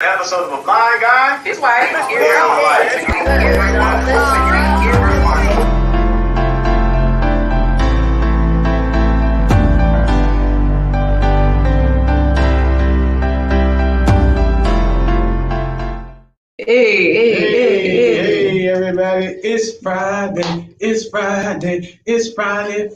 Episode of A Blind Guy. His wife. Hey, everybody. It's Friday. It's Friday. It's Friday.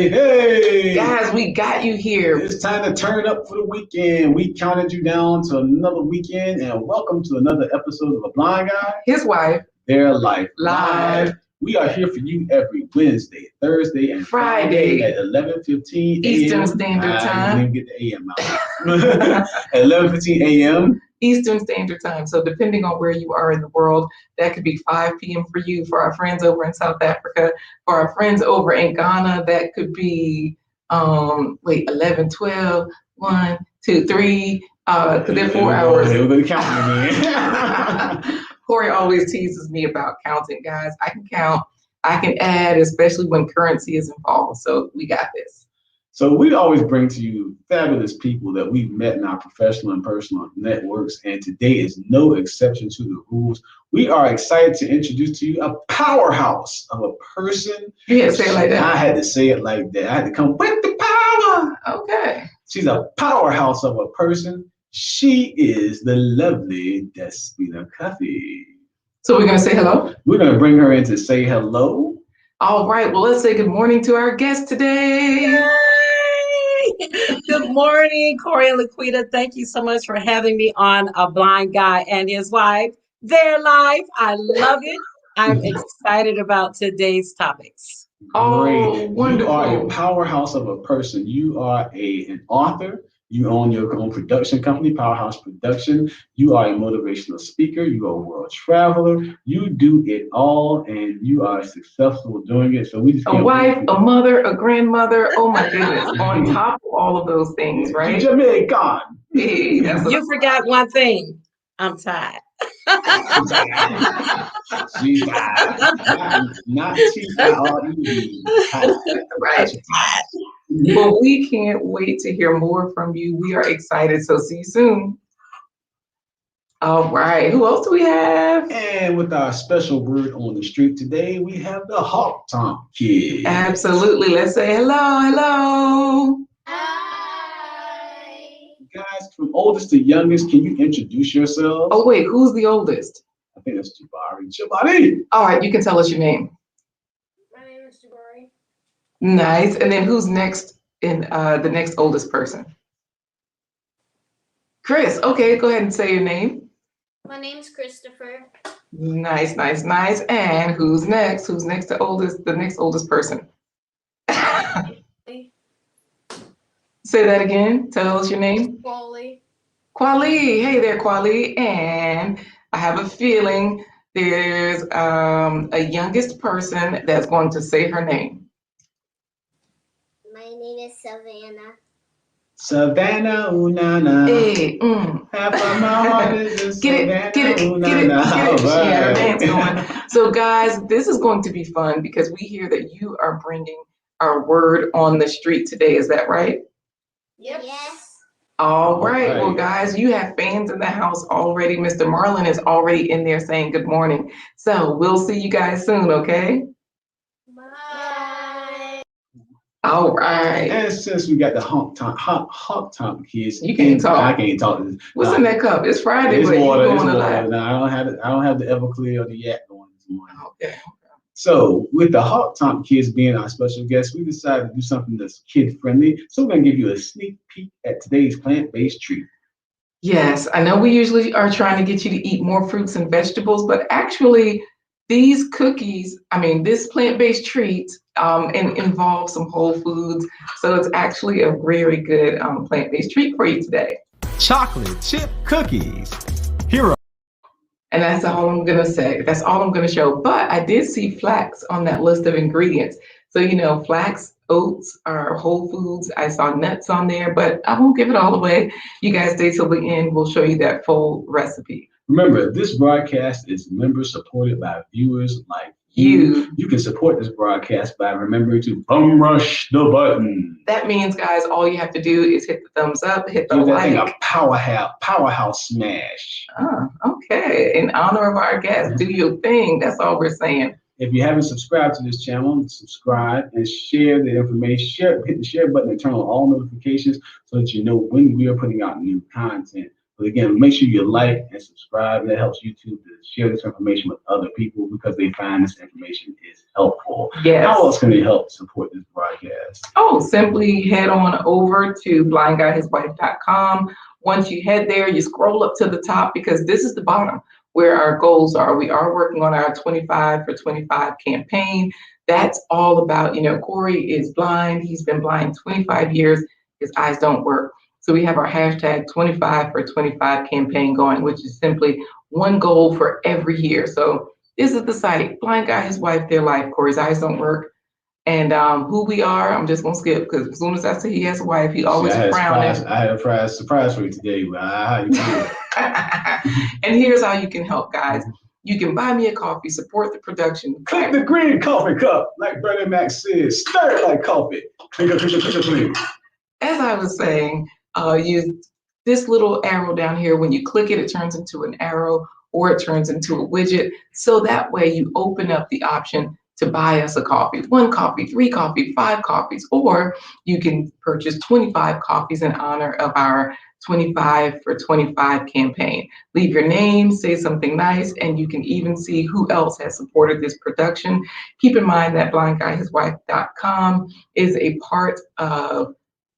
Hey. Guys, we got you here. It's time to turn up for the weekend. We counted you down to another weekend, and welcome to another episode of A Blind Guy. His wife. Their life. Live. We are here for you every Wednesday, Thursday, and Friday at 11:15 Eastern Standard Time. I didn't get the AM out. At 11:15 a.m. Eastern Standard Time. So depending on where you are in the world, that could be 5 p.m. for you. For our friends over in South Africa, for our friends over in Ghana, that could be 11, 12, 1, 2, 3, because they're 4 hours. We're going to count again. Corey always teases me about counting, guys. I can count, I can add, especially when currency is involved. So we got this. So we always bring to you fabulous people that we've met in our professional and personal networks, and today is no exception to the rules. We are excited to introduce to you a powerhouse of a person. You had to say it like that. I had to say it like that. I had to come with the power. Okay. She's a powerhouse of a person. She is the lovely Depina Cuffee. So we're going to say hello? We're going to bring her in to say hello. All right. Well, let's say good morning to our guest today. Yay! Good morning, Corey and Laquita. Thank you so much for having me on A Blind Guy and His Wife, Their Life. I love it. I'm excited about today's topics. Oh, wonderful. You are a powerhouse of a person. You are an author. You own your own production company, Powerhouse Production. You are a motivational speaker. You are a world traveler. You do it all, and you are successful doing it. So we just a wife, a mother, a grandmother. Oh my goodness! On top of all of those things, right? Jamaican. Hey, that's You forgot one thing. I'm tired. She's not right. Well, we can't wait to hear more from you. We are excited. So see you soon. All right. Who else do we have? And with our special word on the street today, we have the Hawk-Thomp Kids. Absolutely. Let's say hello. Hello. Hi. Guys, from oldest to youngest, can you introduce yourselves? Oh, wait. Who's the oldest? I think that's Jabari. All right. You can tell us your name. My name is Jabari. Nice. And then who's next in the next oldest person? Chris. Okay. Go ahead and say your name. My name's Christopher. Nice, nice, nice. And who's next? Who's next to oldest? The next oldest person. Say that again. Tell us your name. Wally. Kwali. Hey there, Kwali. And I have a feeling there's a youngest person that's going to say her name. My name is Savannah. Savannah, ooh, na, na. Hey, Half of my heart is in Get it. ooh, na, na. She had her dance going. So guys, this is going to be fun because we hear that you are bringing our word on the street today. Is that right? Yep. Yes. All right. All right. Well, guys, you have fans in the house already. Mr. Marlon is already in there saying good morning. So we'll see you guys soon, okay? Bye. All right. And since we got the Hawk-Thomp Kids, You can't talk. I can't talk. What's in that cup? It's Friday, It's but water. you're It's going to water. live. No, I don't have the Everclear or the Yak going this morning. Okay. So with the Hawk-Thomp Kids being our special guest, we decided to do something that's kid-friendly. So we're going to give you a sneak peek at today's plant-based treat. Yes, I know we usually are trying to get you to eat more fruits and vegetables, but actually these cookies, this plant-based treat involves some whole foods. So it's actually a very good plant-based treat for you today. Chocolate chip cookies. Hero. And that's all I'm going to say. That's all I'm going to show. But I did see flax on that list of ingredients. So, flax, oats are whole foods. I saw nuts on there, but I won't give it all away. You guys stay till the end. We'll show you that full recipe. Remember, this broadcast is member supported by viewers like you. You can support this broadcast by remembering to bum rush the button. That means, guys, all you have to do is hit the thumbs up, hit the Give that like. thing a powerhouse smash. Oh, okay. In honor of our guest, do your thing. That's all we're saying. If you haven't subscribed to this channel, subscribe and share the information. Hit the share button and turn on all notifications so that you know when we are putting out new content. But again, make sure you like and subscribe. That helps YouTube to share this information with other people because they find this information is helpful. Yes. How else can they help support this broadcast? Oh, simply head on over to blindguyhiswife.com. Once you head there, you scroll up to the top because this is the bottom where our goals are. We are working on our 25 for 25 campaign. That's all about, Corey is blind. He's been blind 25 years. His eyes don't work. So we have our hashtag 25 for 25 campaign going, which is simply one goal for every year. So this is the site, Blind Guy, His Wife, Their Life. Corey's eyes don't work. And who we are, I'm just going to skip because as soon as I say he has a wife, he always frowns. I had a surprise for you today. And here's how you can help, guys. You can buy me a coffee, support the production. Click the green coffee cup, like Bernie Mac says. Stir it like coffee. Click. As I was saying, use this little arrow down here. When you click it, it turns into an arrow or it turns into a widget. So that way you open up the option to buy us a coffee, 1 coffee, 3 coffee, 5 coffees, or you can purchase 25 coffees in honor of our 25 for 25 campaign. Leave your name, say something nice, and you can even see who else has supported this production. Keep in mind that blindguyhiswife.com is a part of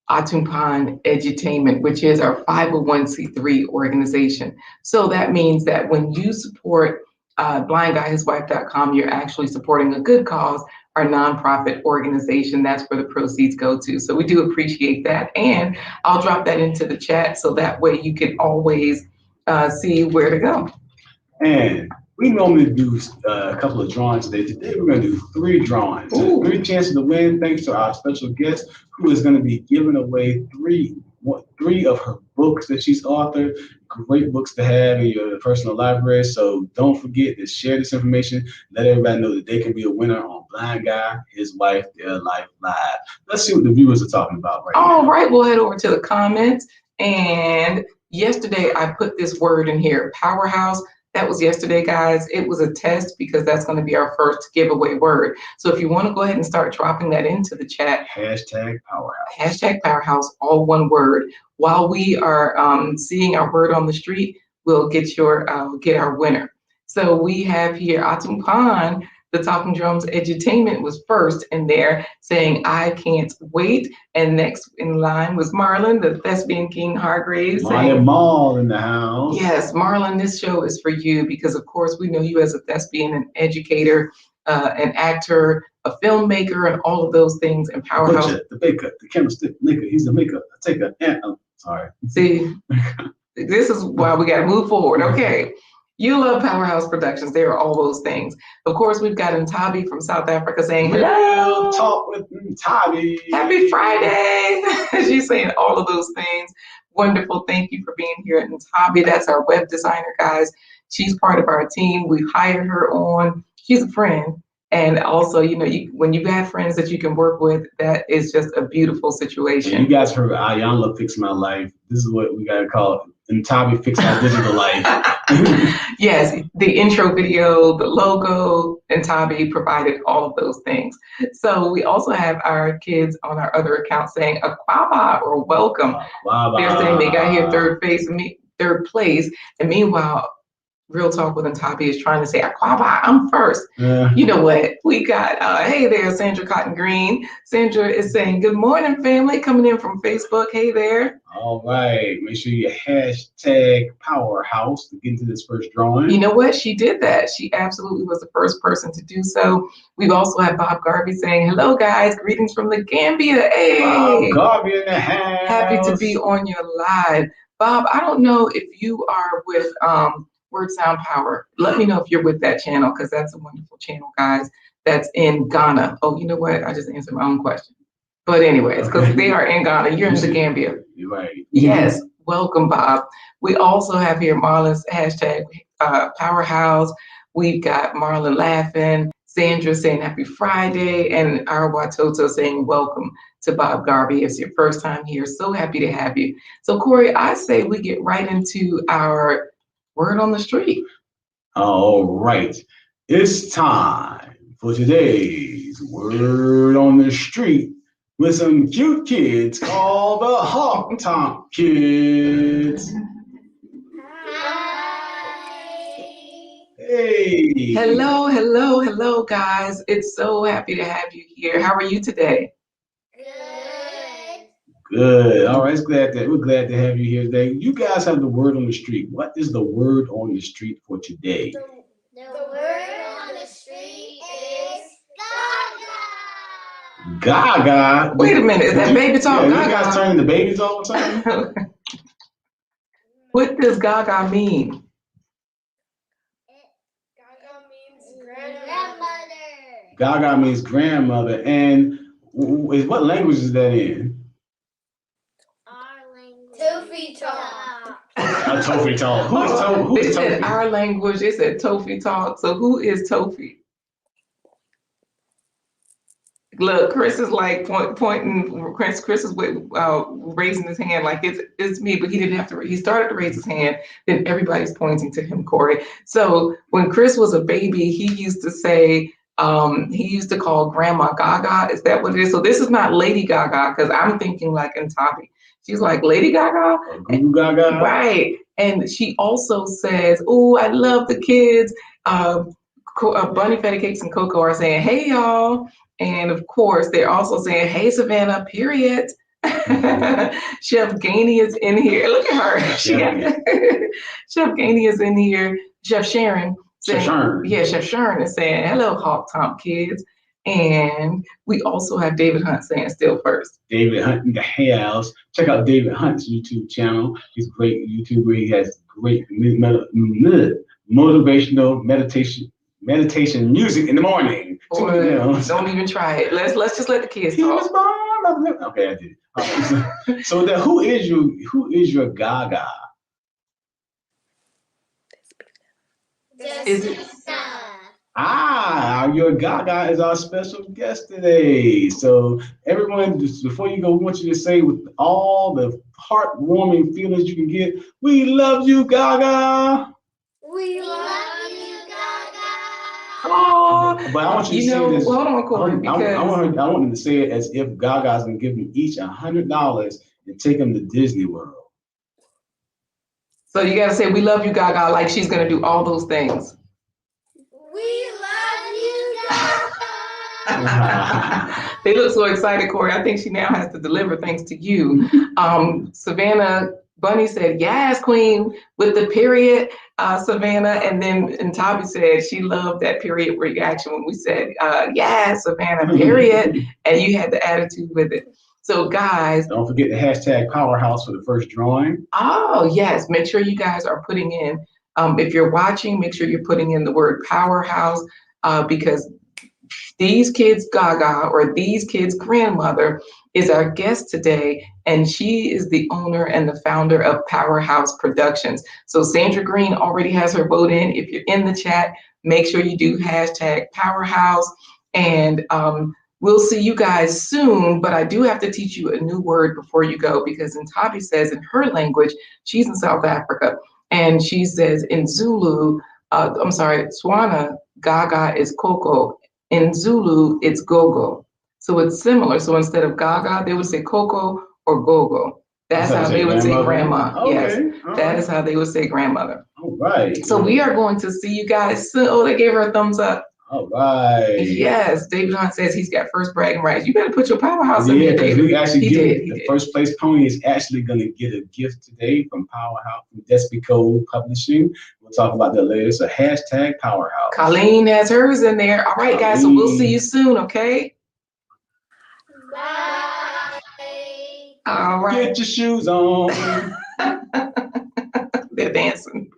Hawk-Thomp Edutainment, which is our 501c3 organization. So that means that when you support blindguyhiswife.com, you're actually supporting a good cause, our nonprofit organization. That's where the proceeds go to. So we do appreciate that. And I'll drop that into the chat so that way you can always see where to go. And we normally do a couple of drawings today. Today we're going to do 3 drawings. So 3 chances to win thanks to our special guest who is going to be giving away 3 of her books that she's authored. Great books to have in your personal library. So don't forget to share this information. Let everybody know that they can be a winner on Blind Guy, His Wife, Their Life Live. Let's see what the viewers are talking about right now. All right, we'll head over to the comments. And yesterday I put this word in here, powerhouse. That was yesterday, guys. It was a test because that's going to be our first giveaway word. So if you want to go ahead and start dropping that into the chat. Hashtag powerhouse. Hashtag powerhouse, all one word. While we are seeing our word on the street, we'll get our winner. So we have here Hawk-Thomp, the Talking Drums Edutainment was first in there saying, I can't wait. And next in line was Marlon, the Thespian King Hargraves. Marlon Mall in the house. Yes, Marlon, this show is for you because, of course, we know you as a thespian, an educator, an actor, a filmmaker, and all of those things. And Powerhouse. Butcher, the baker, the candlestick maker. He's the maker. I take a. Sorry. See, this is why we got to move forward. Okay. You love Powerhouse Productions. They are all those things. Of course, we've got Ntabi from South Africa saying, hello. Talk with Ntabi. Happy Friday. She's saying all of those things. Wonderful. Thank you for being here. Ntabi, that's our web designer, guys. She's part of our team. We hired her on. She's a friend. And also, when you have friends that you can work with, that is just a beautiful situation. And you guys heard Ayanla Fix My Life. This is what we got to call it. Ntabi Fix My Digital Life. Yes, the intro video, the logo, Ntabi provided all of those things. So we also have our kids on our other account saying Akwaba or welcome. Akwaba. They're saying they got here third place. And meanwhile, Real Talk with Ntabi is trying to say, Akwaba, I'm first. Yeah. You know what? We got, hey there, Sandra Cotton Green. Sandra is saying, good morning, family, coming in from Facebook. Hey there. All right. Make sure you hashtag Powerhouse to get into this first drawing. You know what? She did that. She absolutely was the first person to do so. We've also had Bob Garvey saying, hello, guys. Greetings from the Gambia. Hey. Bob Garvey in the house. Happy to be on your live. Bob, I don't know if you are with Word Sound Power. Let me know if you're with that channel because that's a wonderful channel, guys. That's in Ghana. Oh, you know what? I just answered my own question. But anyways, because they are in Ghana. You're in the Gambia. You're right. Yes. Welcome, Bob. We also have here Marlon's hashtag Powerhouse. We've got Marlon laughing, Sandra saying happy Friday, and Arwa Toto saying welcome to Bob Garvey. It's your first time here. So happy to have you. So Corey, I say we get right into our word on the street. All right. It's time for today's word on the street with some cute kids called the Hawk-Thomp Kids. Hey. Hello, hello, hello, guys. It's so happy to have you here. How are you today? Good. Good. All right. We're glad to have you here today. You guys have the word on the street. What is the word on the street for today? The word on the street is Gaga. Gaga. Wait a minute. Is that baby talk? Yeah, you Gaga? guys turn into babies all the time? What does Gaga mean? Gaga means grandmother. Gaga means grandmother. And what language is that in? Our language. Tofi talk. Tofi talk. Who They is said Tofi? our language. They said Tofi talk. So who is Tofi? Look, Chris is like pointing. Chris is raising his hand like it's me, but he didn't have to. He started to raise his hand. Then everybody's pointing to him, Corey. So when Chris was a baby, he used to say. He used to call Grandma Gaga. Is that what it is? So this is not Lady Gaga because I'm thinking like in Tommy. She's like Lady Gaga. Guru Gaga. Right. And she also says, "Oh, I love the kids." Bunny Feta Cakes and Coco are saying, "Hey, y'all." And of course, they're also saying, "Hey, Savannah, period." Chef Gainey is in here. Look at her. Chef Gainey is in here. Chef Sharon. Chef Sharon. Yeah, Chef Sharon is saying, "Hello, Hawk-Thomp Kids." And we also have David Hunt saying still first. David Hunt in the house. Check out David Hunt's YouTube channel. He's a great YouTuber. He has great motivational meditation music in the morning. Don't even try it. Let's just let the kids talk. Okay, I did. Right. So then who is your Gaga? Your Gaga is our special guest today. So everyone, just before you go, we want you to say with all the heartwarming feelings you can get, "We love you, Gaga." We love you, Gaga. Oh, but I want you to say this. Hold on, Corey, because I want them to say it as if Gaga's gonna give them each $100 and take them to Disney World. So you gotta say, "We love you, Gaga," like she's gonna do all those things. We love you, Gaga. They look so excited, Corey. I think she now has to deliver thanks to you. Savannah Bunny said, "Yes, Queen," with the period, Savannah. And Tabby said she loved that period reaction when we said, "Yes, Savannah, period." And you had the attitude with it. So guys. Don't forget the hashtag Powerhouse for the first drawing. Oh, yes. Make sure you guys are putting in, if you're watching, make sure you're putting in the word Powerhouse because these kids' Gaga or these kids' grandmother is our guest today, and she is the owner and the founder of Powerhouse Productions. So Sandra Green already has her vote in. If you're in the chat, make sure you do hashtag Powerhouse, and we'll see you guys soon, but I do have to teach you a new word before you go because Ntabi says in her language, she's in South Africa, and she says in Zulu, Tswana, Gaga is Coco. In Zulu, it's Gogo. So it's similar. So instead of Gaga, they would say Coco or Gogo. That's how they would say grandma. Okay. Yes, that is how they would say grandmother. All right. So we are going to see you guys soon. Oh, they gave her a thumbs up. All right. Yes, David Hunt says he's got first bragging rights. You better put your Powerhouse in there, David. We actually did. The first place pony is actually going to get a gift today from Powerhouse, from Despina Publishing. We'll talk about that later. So hashtag Powerhouse. Colleen has hers in there. All right, guys. So we'll see you soon. Okay. Bye. All right. Get your shoes on. They're dancing.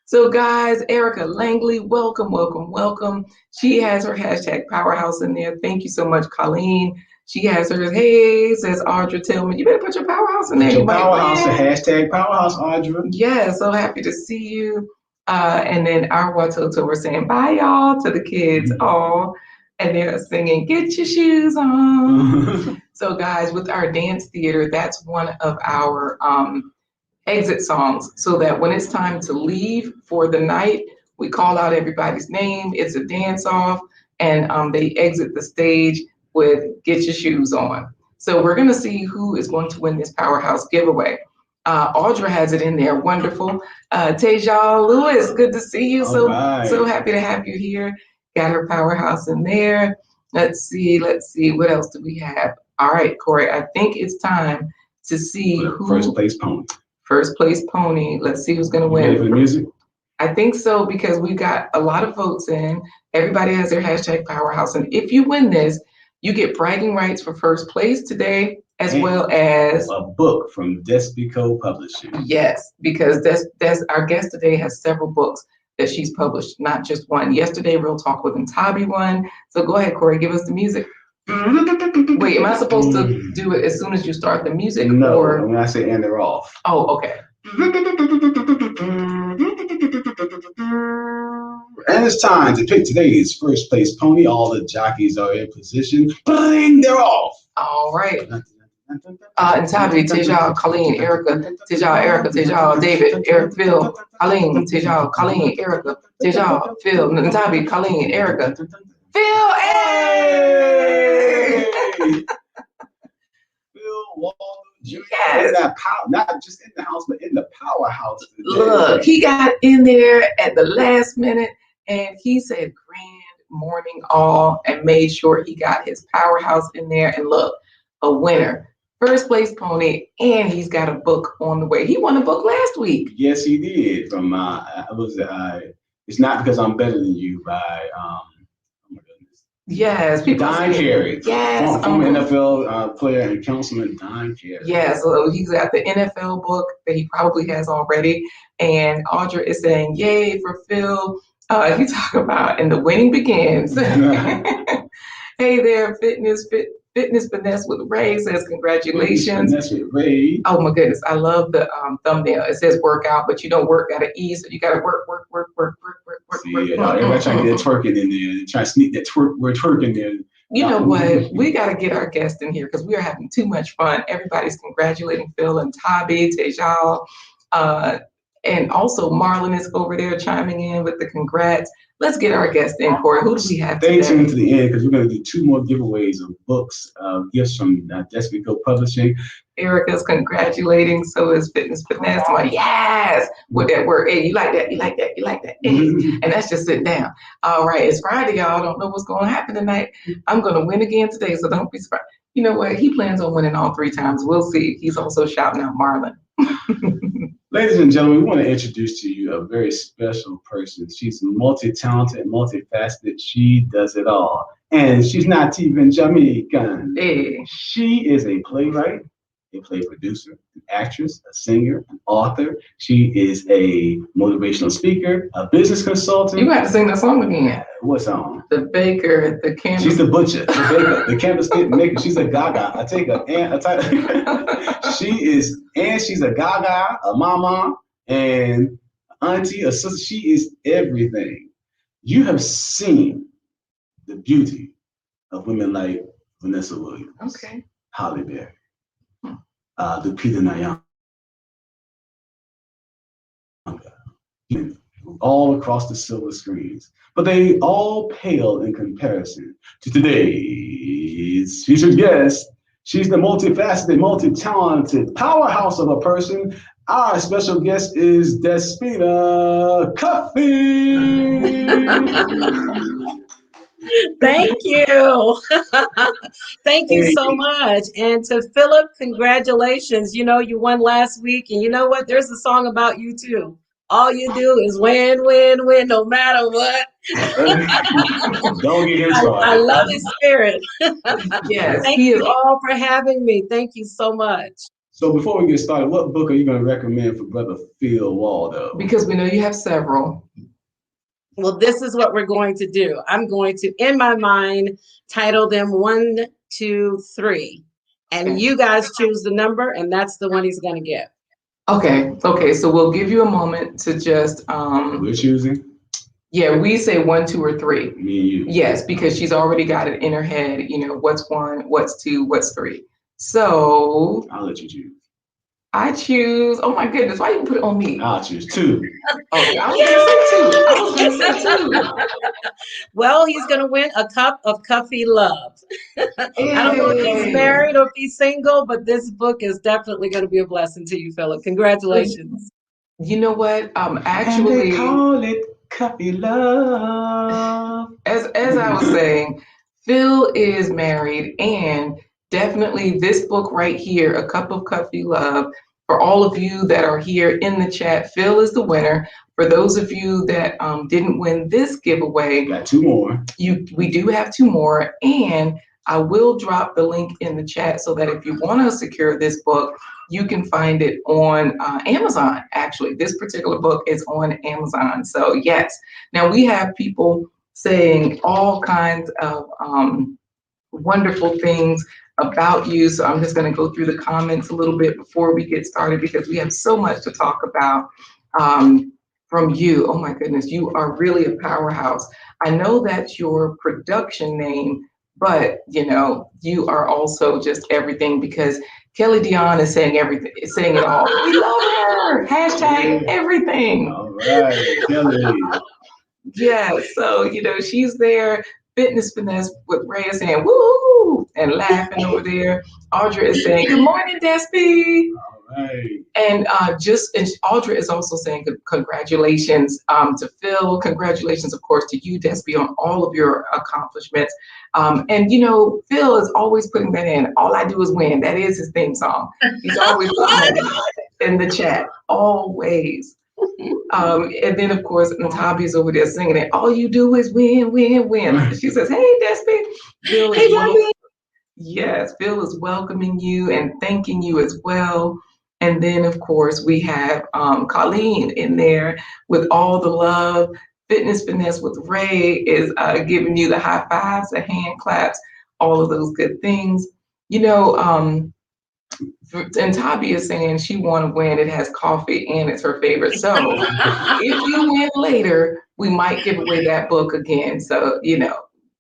So guys, Erica Langley, welcome, welcome, welcome. She has her hashtag Powerhouse in there. Thank you so much, Colleen. She has hers. Hey, says Audra Tillman. You better put your Powerhouse in there. Put your Powerhouse, hashtag Powerhouse, Audra. Yeah, so happy to see you. And then our Watoto were saying bye y'all to the kids. Oh, and they're singing get your shoes on. So guys, with our dance theater, that's one of our exit songs, so that when it's time to leave for the night, we call out everybody's name. It's a dance off, and they exit the stage with get your shoes on. So we're going to see who is going to win this Powerhouse giveaway. Audra has it in there. Wonderful. Teja Lewis, good to see you. So happy to have you here. Got her Powerhouse in there. Let's see. What else do we have? All right, Corey, I think it's time to see who. First place pony. First place pony. Let's see who's going to win. Ready for the music? I think so, because we got a lot of votes in. Everybody has their hashtag Powerhouse. And if you win this, you get bragging rights for first place today, as well as a book from Despina Publishing. Yes, because our guest today has several books that she's published, not just one. Yesterday, Real Talk with Ntabi won. So go ahead, Corey, give us the music. Wait, am I supposed to do it as soon as you start the music? No, or? when I say and they're off. Oh, okay. And it's time to pick today's first place pony. All the jockeys are in position. Bling, they're off. All right. Ntabi, Teja, Colleen, Erica, Teja, David, Eric, Phil, Colleen, Teja, Colleen, Erica, Teja, Phil, Ntabi, Colleen, Erica, Phil, hey! Phil Walden Jr. Yes. That power, not just in the house, but in the Powerhouse today. Look, he got in there at the last minute, and he said grand morning all, and made sure he got his Powerhouse in there. And look, a winner. First place pony, and he's got a book on the way. He won a book last week. Yes, he did. From It's Not Because I'm Better Than You by oh my goodness. Yes, Don Carey. Yes, former NFL player and councilman Don Carey. Yeah, so he's got the NFL book that he probably has already, and Audra is saying, "Yay for Phil!" You talk about, and the winning begins. Hey there, Fitness Finesse with Ray says congratulations. Finesse with Ray. Oh my goodness, I love the thumbnail. It says workout, but you don't work at an E, so you gotta work. See, everybody trying to get twerking in there. They're trying to sneak that twerk in there. You know what? We got to get our guest in here because we are having too much fun. Everybody's congratulating Phil and Tabi, Tejal, and also Marlon is over there chiming in with the congrats. Let's get our guest in, Corey. Who do we have today? Stay tuned to the end because we're going to do 2 more giveaways of books, gifts from Despina Publishing. Erica's congratulating, so is Fitness Finesse. I'm like, yes, with that word. Hey, you like that? You like that? You like that? Hey. And that's just sit down. All right, it's Friday, y'all. Don't know what's going to happen tonight. I'm going to win again today, so don't be surprised. You know what? He plans on winning all 3 times. We'll see. He's also shouting out Marlon. Ladies and gentlemen, we want to introduce to you a very special person. She's multi-talented, multifaceted. She does it all. And she's not even Jamaican. Hey. She is a playwright, a play producer, an actress, a singer, an author. She is a motivational speaker, a business consultant. You have to sing that song again. What song? The baker, the canvas. She's the butcher, the baker, the canvas maker. She's a gaga. I take her and a title. She's a gaga, a mama, and auntie, a sister. She is everything. You have seen the beauty of women like Vanessa Williams, Okay. Halle Berry, Depina Cuffee, all across the silver screens. But they all pale in comparison to today's featured guest. She's the multifaceted, multi-talented powerhouse of a person. Our special guest is Despina Cuffee. Thank you. Thank you so much. And to Philip, congratulations. You know, you won last week. And you know what? There's a song about you too. All you do is win, win, win, no matter what. Don't get him started. I love his spirit. Yes. Thank you all for having me. Thank you so much. So before we get started, what book are you going to recommend for Brother Phil Waldo? Because we know you have several. Well, this is what we're going to do. I'm going to, in my mind, title them 1, 2, 3. And you guys choose the number, and that's the one he's going to get. Okay. So we'll give you a moment to just We're choosing. yeah, we say 1, 2, or 3. Me and you. Yes, because she's already got it in her head, what's 1, what's 2, what's 3. So I'll let you choose. I choose, oh my goodness, why you put it on me? I'll choose 2. Okay, I was gonna say 2. Well, he's going to win a cup of Cuffee love. I don't know if he's Yay. married or if he's single, but this book is definitely going to be a blessing to you, Philip. Congratulations. You know what? And Actually, they call it Cuffee Love. as I was saying, Phil is married, and definitely this book right here, A Cup of Coffee Love, for all of you that are here in the chat, Phil is the winner. For those of you that didn't win this giveaway, Got 2 more. we do have 2 more, and I will drop the link in the chat so that if you want to secure this book, you can find it on Amazon. Actually, this particular book is on Amazon. So yes, now we have people saying all kinds of wonderful things about you. So I'm just going to go through the comments a little bit before we get started because we have so much to talk about from you. Oh my goodness, you are really a powerhouse. I know that's your production name, but you are also just everything because Kelly Dion is saying everything, is saying it all. We love her. Hashtag everything. All right, Kelly. Yeah, so she's there. Fitness Finesse with Ray is saying woo and laughing over there. Audra is saying good morning, Despy. All right. And Audra is also saying congratulations to Phil. Congratulations, of course, to you, Despy, on all of your accomplishments. And Phil is always putting that in. All I do is win. That is his theme song. He's always putting that in the chat. Always. And then, of course, Natabia's over there singing it. All you do is win, win, win. She says, hey, Despy. Phil is yes, Phil is welcoming you and thanking you as well. And then, of course, we have Colleen in there with all the love. Fitness Finesse with Ray is giving you the high fives, the hand claps, all of those good things. And Tabi is saying she want to win. It has coffee and it's her favorite. So if you win later, we might give away that book again. So,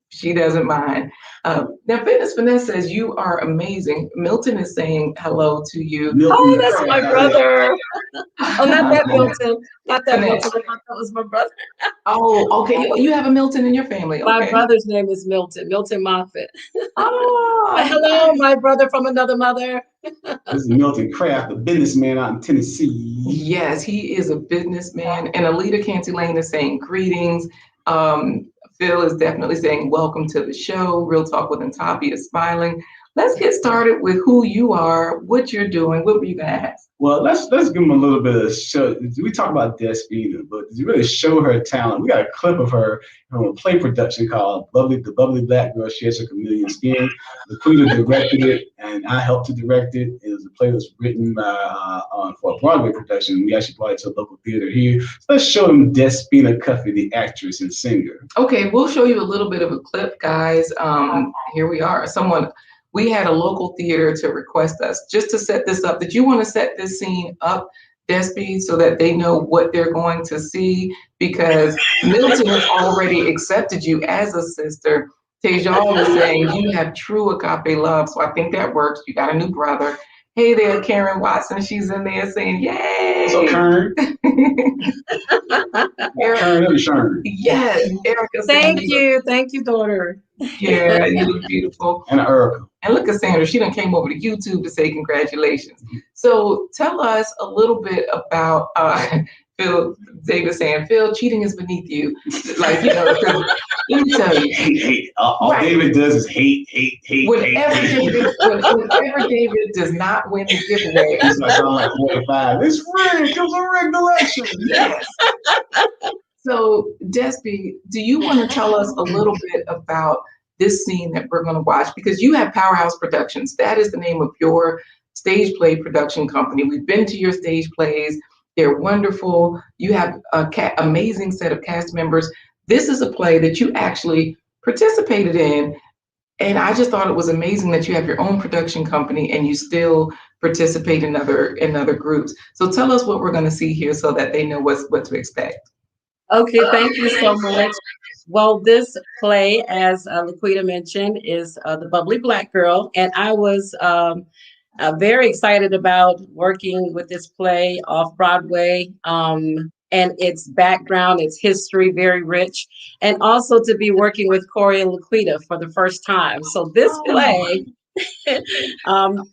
she doesn't mind. Now, Fitness Finesse says you are amazing. Milton is saying hello to you. Milton. Oh, that's my brother. Oh, not that Milton. Not that Milton. I thought that was my brother. Oh, okay. You have a Milton in your family. Okay. My brother's name is Milton Moffitt. Oh, hello, my brother from another mother. This is Milton Kraft, the businessman out in Tennessee. Yes, he is a businessman. And Alita Canty Lane is saying greetings. Phil is definitely saying welcome to the show. Real Talk with Ntabi is smiling. Let's get started with who you are, what you're doing. What were you going to ask? Well, let's give him a little bit of show. We talk about Despina, but to really show her talent, we got a clip of her from a play production called The Bubbly Black Girl Shares Her Chameleon Skin. Laquita directed it, and I helped to direct it. It was a play that was written by for a Broadway production. We actually brought it to a local theater here. So let's show them Depina Cuffee, the actress and singer. Okay, we'll show you a little bit of a clip, guys. Here we are. We had a local theater to request us just to set this up. Did you want to set this scene up, Despy, so that they know what they're going to see? Because Milton has already accepted you as a sister. Tejal is saying you have true agape love, so I think that works. You got a new brother. Hey there, Karen Watson. She's in there saying, yay. So Karen. Karen. Yes, Erica. Thank you, daughter. Yeah, you look beautiful. And Erica. And look at Sandra, she done came over to YouTube to say congratulations. So tell us a little bit about Phil Davis saying, Phil, cheating is beneath you. Like, let me tell you. Hate. All right. David does is hate. Whenever David does not win the giveaway. He's like, I'm like 45. It's rigged. It was a rigged election. Yes. So, Despy, do you want to tell us a little bit about this scene that we're going to watch? Because you have Powerhouse Productions. That is the name of your stage play production company. We've been to your stage plays. They're wonderful. You have an amazing set of cast members. This is a play that you actually participated in. And I just thought it was amazing that you have your own production company and you still participate in other groups. So tell us what we're going to see here so that they know what to expect. Okay, thank you so much. Well, this play, as Laquita mentioned, is The Bubbly Black Girl. And I was very excited about working with this play off Broadway. And its background, its history, very rich. And also to be working with Corey and Laquita for the first time. So this play,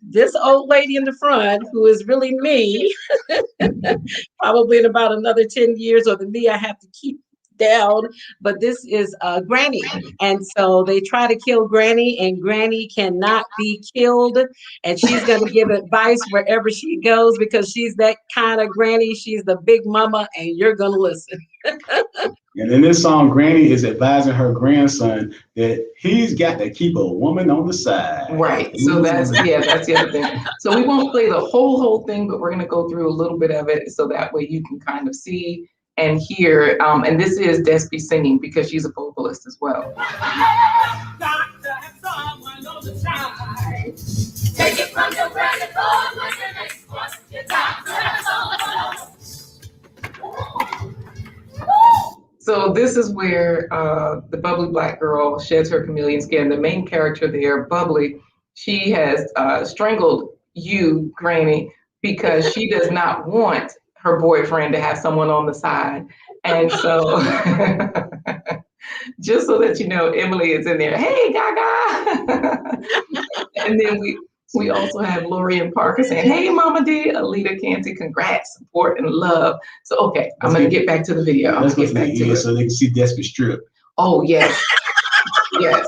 this old lady in the front, who is really me, probably in about another 10 years, or the me I have to keep down, but this is Granny. And so they try to kill Granny, and Granny cannot be killed. And she's going to give advice wherever she goes because she's that kind of granny. She's the big mama, and you're going to listen. And in this song, Granny is advising her grandson that he's got to keep a woman on the side. Right. So that's the other thing. So we won't play the whole thing, but we're going to go through a little bit of it so that way you can kind of see and hear. And this is Despy singing because she's a vocalist as well. Take it from your granny, boy, what's the next question? So this is where the bubbly black girl sheds her chameleon skin. The main character there, Bubbly, she has strangled you, Granny, because she does not want her boyfriend to have someone on the side. And so just so that you know, Emily is in there. Hey, Gaga. And then we also have Lori and Parker saying, hey, Mama D, Alita Canty, congrats, support, and love. So, okay, I'm going to get back to the video. Let's get back to it so they can see Despy strip. Oh, yes. Yes.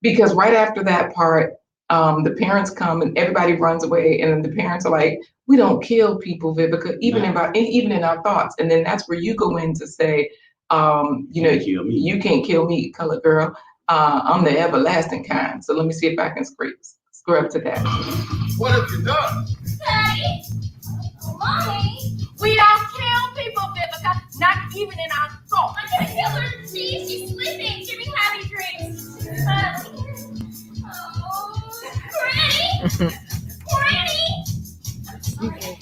Because right after that part, the parents come and everybody runs away. And then the parents are like, we don't kill people, Vivica, even in our thoughts. And then that's where you go in to say, you can't kill me, colored girl. I'm the everlasting kind. So let me see if I can scrub to that. What have you done? Daddy, Mommy, we don't kill people, Vivica, not even in our thoughts. I'm gonna kill her. She's sleeping, giving happy dreams. Granny, Granny,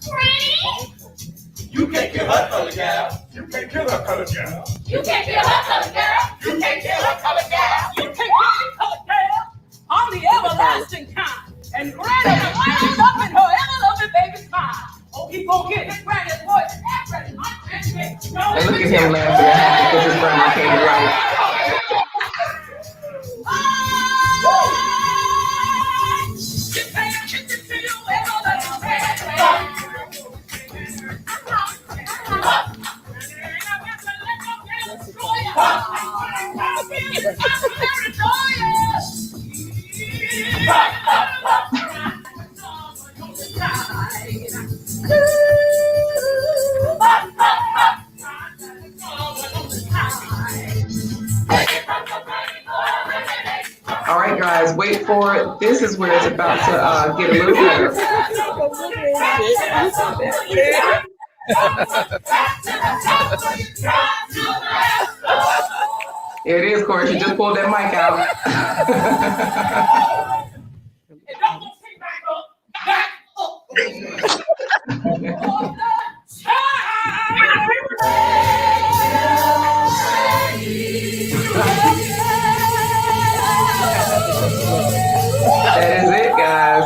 Granny. You can't kill her, colored gal. You can't kill her, colored gal. You can't kill her, colored girl. You can't kill her, colored gal. You can't kill me, colored girl. I'm the everlasting kind. And Granny is winding up in her ever-loving baby's mind. Oh, he gonna get his granny's voice. And look at him laughing because his grandma came right. All right, guys, wait for it. This is where it's about to get a little better. Here it is, Corey. She just pulled that mic out. That is it, guys.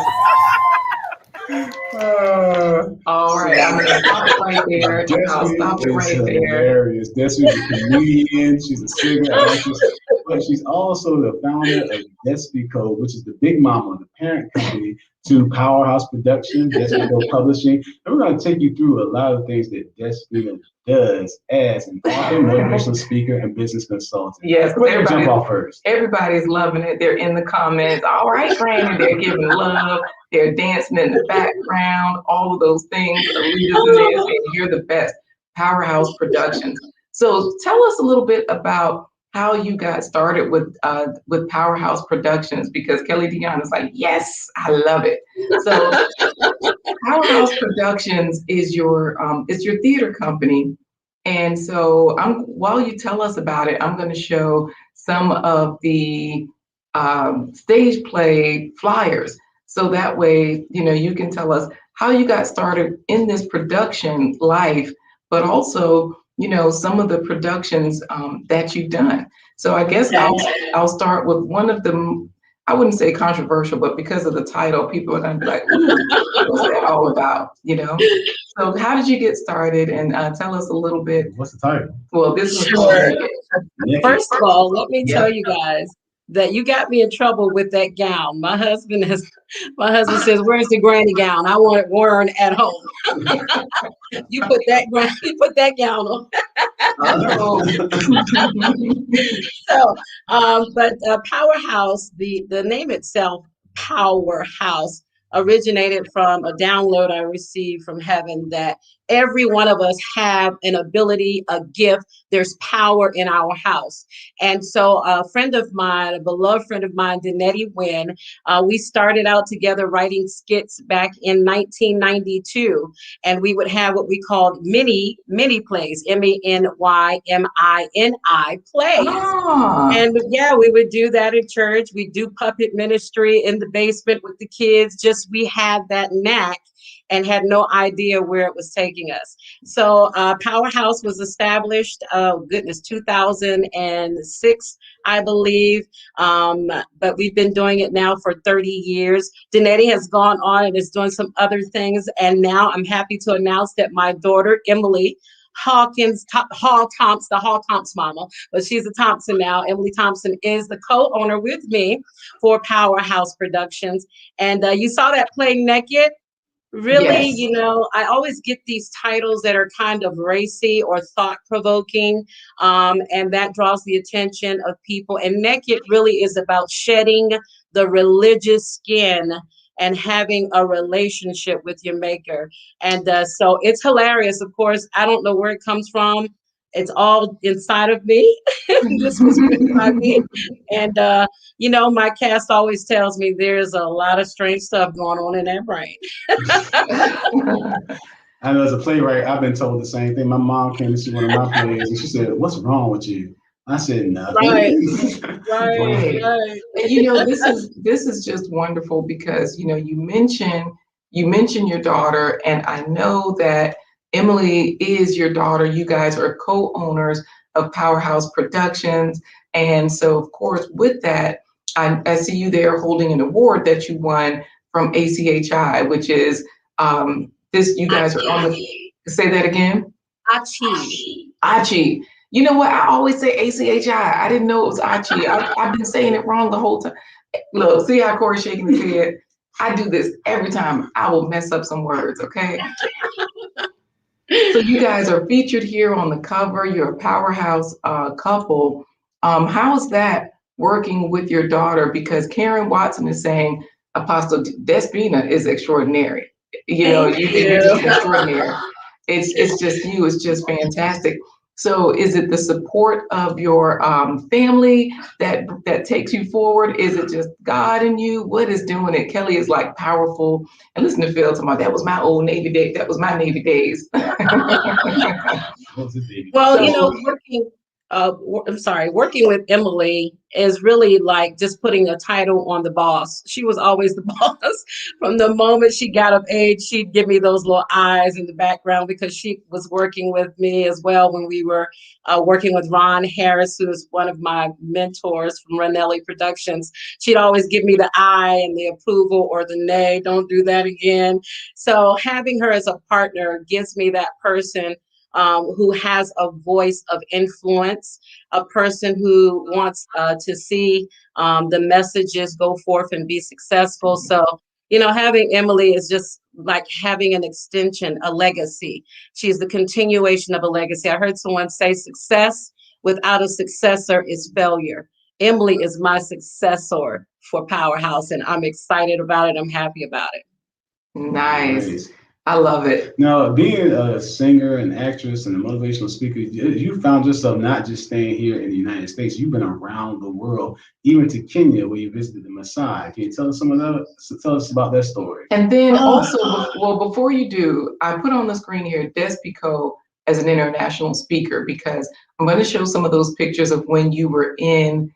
All right, I'm gonna stop it right there. I'll stop it right there. Hilarious. Despy's a comedian. She's a singer, actress, but she's also the founder of Despy Co., which is the big mama, the parent company to Powerhouse Productions, Despy Co. Publishing. And we're going to take you through a lot of things that Despy does as an author, motivational speaker, and business consultant. Yes, jump off first. Everybody's loving it. They're in the comments. All right, Granny. They're giving love. They're dancing in the background. All of those things. Alita's in there saying, you're the best. Powerhouse Productions. So tell us a little bit about how you got started with Powerhouse Productions, because Kelly Dion is like, yes, I love it. So Powerhouse Productions is your theater company. And so while you tell us about it, I'm going to show some of the stage play flyers. So that way, you can tell us how you got started in this production life, but also, some of the productions that you've done. So I guess I'll start with one of the, I wouldn't say controversial, but because of the title, people are going to be like, ooh, what's that all about? So how did you get started? And tell us a little bit. What's the title? Well, this is Sure. Naked. First of all, let me tell you guys that you got me in trouble with that gown. My husband says, "Where's the granny gown? I want it worn at home." You put that gown on. So, but Powerhouse, the name itself, Powerhouse, originated from a download I received from heaven that every one of us have an ability, a gift. There's power in our house. And so a friend of mine, a beloved friend of mine, Danette Wynn, we started out together writing skits back in 1992. And we would have what we called mini plays, MENYMINI plays. And yeah, we would do that in church. We do puppet ministry in the basement with the kids. Just we had that knack and had no idea where it was taking us. So Powerhouse was established, 2006, I believe. But we've been doing it now for 30 years. Danette has gone on and is doing some other things. And now I'm happy to announce that my daughter, Emily Hawk-Thomp's mama, but she's a Thompson now. Emily Thompson is the co-owner with me for Powerhouse Productions. And you saw that play Naked. Really, Yes. I always get these titles that are kind of racy or thought-provoking, and that draws the attention of people. And Naked really is about shedding the religious skin and having a relationship with your maker. And so it's hilarious. Of course, I don't know where it comes from. It's all inside of me. This was written by me. And, my cast always tells me there's a lot of strange stuff going on in that brain. I know as a playwright, I've been told the same thing. My mom came to see one of my plays and she said, "What's wrong with you?" I said, "Nothing." Right. And this is just wonderful because you mentioned your daughter, and I know that Emily is your daughter. You guys are co-owners of Powerhouse Productions, and so of course with that, I see you there holding an award that you won from ACHI, which is this. You guys are on the. Say that again. Achi. You know what? I always say ACHI. I didn't know it was Achi. I've been saying it wrong the whole time. Look, see how Corey's shaking his head? I do this every time. I will mess up some words, okay? So you guys are featured here on the cover. You're a powerhouse couple. How's that working with your daughter? Because Karen Watson is saying Apostle Despina is extraordinary. You're just extraordinary. It's just you. It's just fantastic. So is it the support of your family that takes you forward? Is it just God in you? What is doing it? Kelly is like powerful. And listen to Phil talking about that was my old Navy day. That was my Navy days. Well, working with Emily is really like just putting a title on the boss. She was always the boss. From the moment she got of age, she'd give me those little eyes in the background because she was working with me as well when we were working with Ron Harris, who is one of my mentors from Ranelli Productions. She'd always give me the eye and the approval or the nay, don't do that again. So having her as a partner gives me that person who has a voice of influence, a person who wants to see the messages go forth and be successful. So, having Emily is just like having an extension, a legacy. She's the continuation of a legacy. I heard someone say success without a successor is failure. Emily is my successor for Powerhouse, and I'm excited about it. I'm happy about it. Nice. I love it. Now, being a singer, an actress, and a motivational speaker, you found yourself not just staying here in the United States. You've been around the world, even to Kenya, where you visited the Maasai. Can you tell us some of that? So tell us about that story. And then also, before you do, I put on the screen here Despina as an international speaker, because I'm going to show some of those pictures of when you were in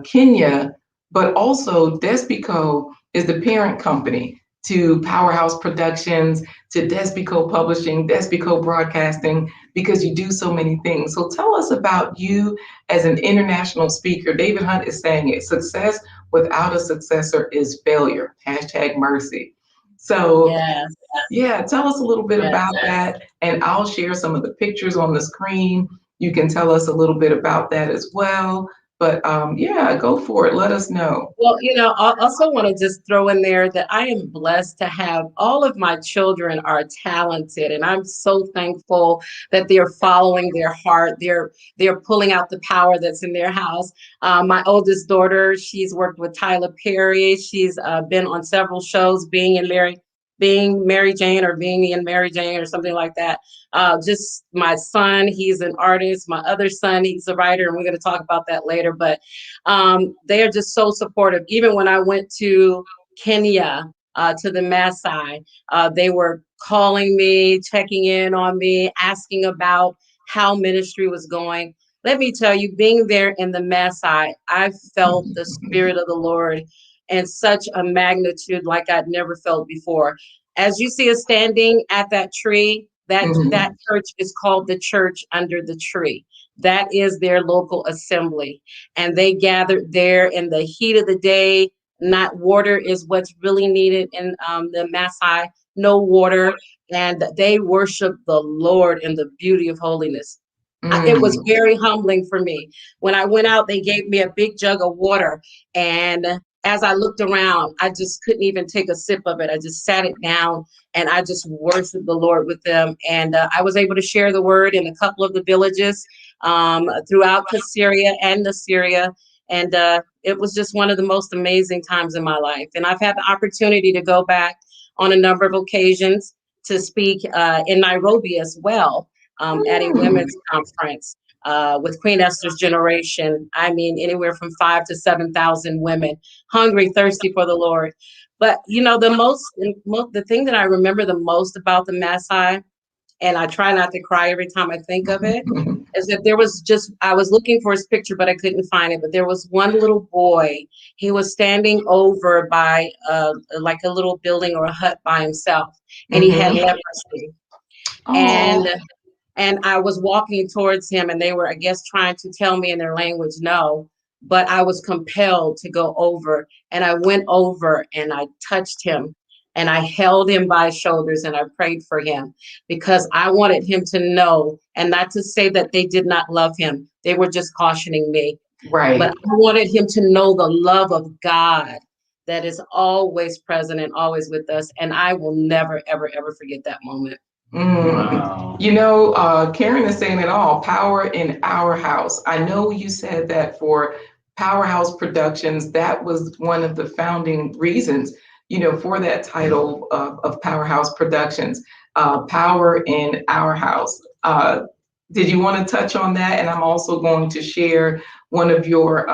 Kenya. but also Despico is the parent company to Powerhouse Productions, to Despico Publishing, Despico Broadcasting, because you do so many things. So tell us about you as an international speaker. David Hunt is saying it, success without a successor is failure, hashtag mercy. So Yes, yeah, tell us a little bit yes. about that, and I'll share some of the pictures on the screen. You can tell us a little bit about that as well. But yeah, go for it. Let us know. Well, I also want to just throw in there that I am blessed to have all of my children are talented, and I'm so thankful that they're following their heart. They're pulling out the power that's in their house. My oldest daughter, she's worked with Tyler Perry. She's been on several shows, being Mary Jane or being in Mary Jane or something like that. Just my son, he's an artist. My other son, he's a writer, and we're going to talk about that later. But they are just so supportive. Even when I went to Kenya, to the Maasai, they were calling me, checking in on me, asking about how ministry was going. Let me tell you, being there in the Maasai, I felt the Spirit of the Lord in such a magnitude like I'd never felt before. As you see us standing at that tree, that church is called the Church Under the Tree. That is their local assembly. And they gathered there in the heat of the day. Not water is what's really needed in the Maasai, no water. And they worship the Lord in the beauty of holiness. It was very humbling for me. When I went out, they gave me a big jug of water. And as I looked around, I just couldn't even take a sip of it. I just sat it down and I just worshiped the Lord with them. And I was able to share the word in a couple of the villages throughout Syria and Assyria. And it was just one of the most amazing times in my life. And I've had the opportunity to go back on a number of occasions to speak in Nairobi as well. At a women's conference with Queen Esther's generation. I mean, anywhere from 5,000 to 7,000 women, hungry, thirsty for the Lord. But the thing that I remember the most about the Maasai, and I try not to cry every time I think of it, is that I was looking for his picture, but I couldn't find it. But there was one little boy. He was standing over by like a little building or a hut by himself, and he had leprosy. And I was walking towards him, and they were, I guess, trying to tell me in their language, no, but I was compelled to go over. And I went over and I touched him and I held him by his shoulders and I prayed for him because I wanted him to know, and not to say that they did not love him. They were just cautioning me. Right. But I wanted him to know the love of God that is always present and always with us. And I will never, ever, ever forget that moment. Wow. You know, Karen is saying it all, power in our house. I know you said that for Powerhouse Productions, that was one of the founding reasons, you know, for that title of Powerhouse Productions, power in our house. Did you want to touch on that? And I'm also going to share one of your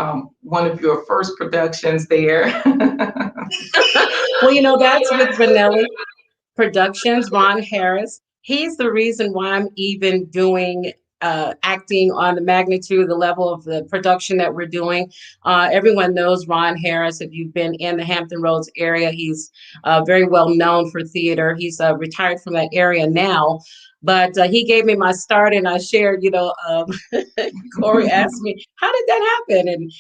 first productions there. Well, that's with Vanelli Productions, Ron Harris. He's the reason why I'm even doing acting on the magnitude, the level of the production that we're doing. Everyone knows Ron Harris. If you've been in the Hampton Roads area, he's very well known for theater. He's retired from that area now. But he gave me my start, and I shared, Corey asked me, how did that happen? And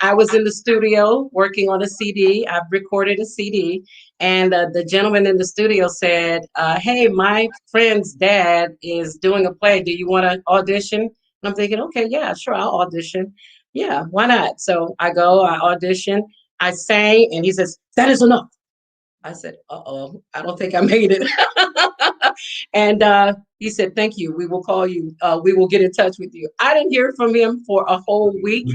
I was in the studio working on a CD. I've recorded a CD. And the gentleman in the studio said, hey, my friend's dad is doing a play. Do you want to audition? And I'm thinking, okay, yeah, sure, I'll audition. Yeah, why not? So I audition, I sang, and he says, that is enough. I said, uh-oh, I don't think I made it. And he said, thank you. We will call you. We will get in touch with you. I didn't hear from him for a whole week.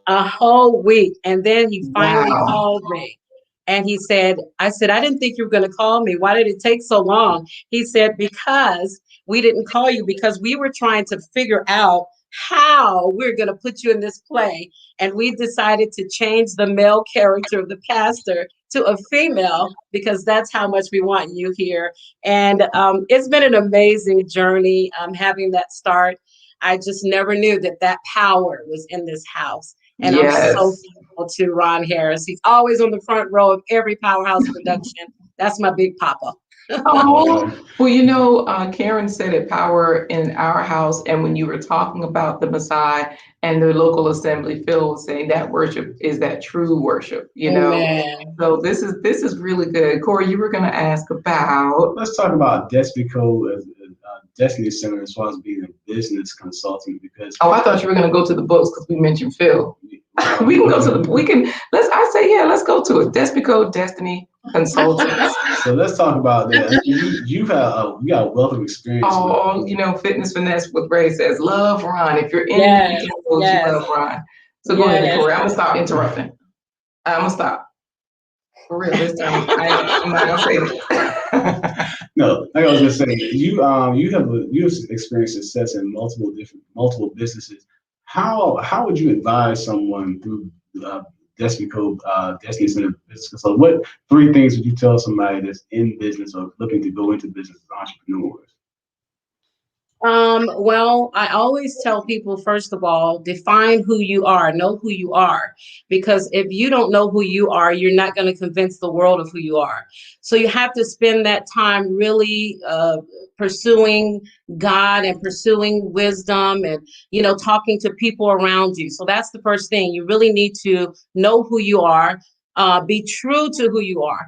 A whole week. And then he finally called me. And he said, I didn't think you were going to call me. Why did it take so long? He said, because we didn't call you, because we were trying to figure out how we're going to put you in this play. And we decided to change the male character of the pastor to a female because that's how much we want you here. And it's been an amazing journey having that start. I just never knew that power was in this house. And I'm so Yes. thankful to Ron Harris. He's always on the front row of every Powerhouse production. That's my big papa. Oh, well, Karen said it, power in our house. And when you were talking about the Messiah and the local assembly, Phil was saying that worship is that true worship, Amen. So this is really good. Corey, you were going to ask about. Let's talk about Despico as Destiny Center as far as being a business consultant, because Oh, I thought you were going to go to the books because we mentioned Phil. We can go to let's go to it. Despico Destiny Consultants. So let's talk about that. You got a wealth of experience. Oh, Fitness Finesse with Ray says, love Ron. If you're in Yes, you yes. love Ron. So go ahead, Yes. Corey. I'm going to stop interrupting. I'm going to stop. For real, this time I'm not going to say this. No, like I was just saying, you have experienced success in multiple businesses. How would you advise someone through Despico Destiny Center Business? So, what 3 things would you tell somebody that's in business or looking to go into business as entrepreneurs? Well, I always tell people, first of all, define who you are, know who you are, because if you don't know who you are, you're not going to convince the world of who you are. So you have to spend that time really pursuing God and pursuing wisdom and, talking to people around you. So that's the first thing. You really need to know who you are, be true to who you are,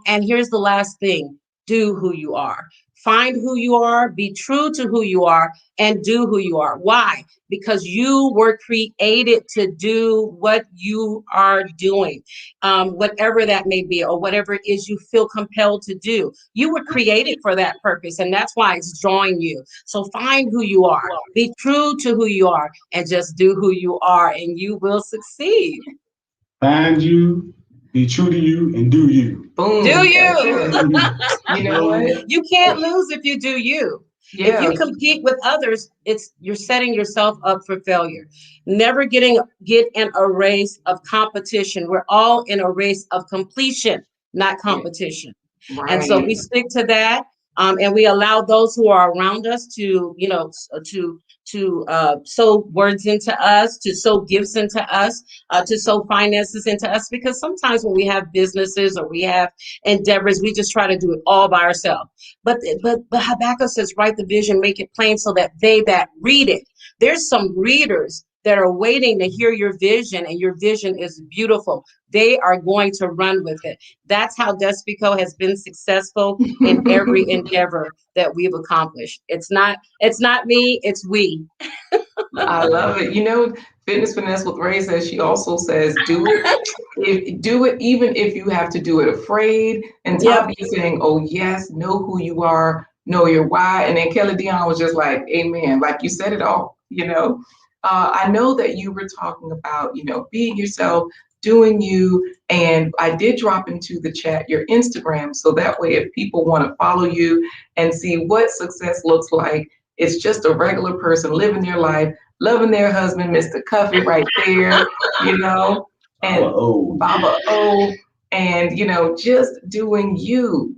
and here's the last thing, do who you are. Find who you are, be true to who you are, and do who you are. Why? Because you were created to do what you are doing, whatever that may be, or whatever it is you feel compelled to do. You were created for that purpose, and that's why it's drawing you. So find who you are, be true to who you are, and just do who you are, and you will succeed. Find you, be true to you, and do you. Boom. Do you? You know what? You can't lose if you do you. Yeah. If you compete with others, you're setting yourself up for failure. Never get in a race of competition. We're all in a race of completion, not competition. Right. And so we stick to that, and we allow those who are around us to, to sow words into us, to sow gifts into us, to sow finances into us. Because sometimes when we have businesses or we have endeavors, we just try to do it all by ourselves. But Habakkuk says, write the vision, make it plain so that they that read it. There's some readers that are waiting to hear your vision, and your vision is beautiful. They are going to run with it. That's how Despico has been successful in every endeavor that we've accomplished. It's not me, it's we. I love it. Fitness Finesse with Ray says, she also says, do it even if you have to do it afraid. And Tommy is saying, oh yes, know who you are, know your why. And then Kelly Dion was just like, amen. Like you said it all, I know that you were talking about, being yourself, doing you. And I did drop into the chat your Instagram. So that way, if people want to follow you and see what success looks like, it's just a regular person living their life, loving their husband, Mr. Cuffee right there, and Baba O, and, just doing you.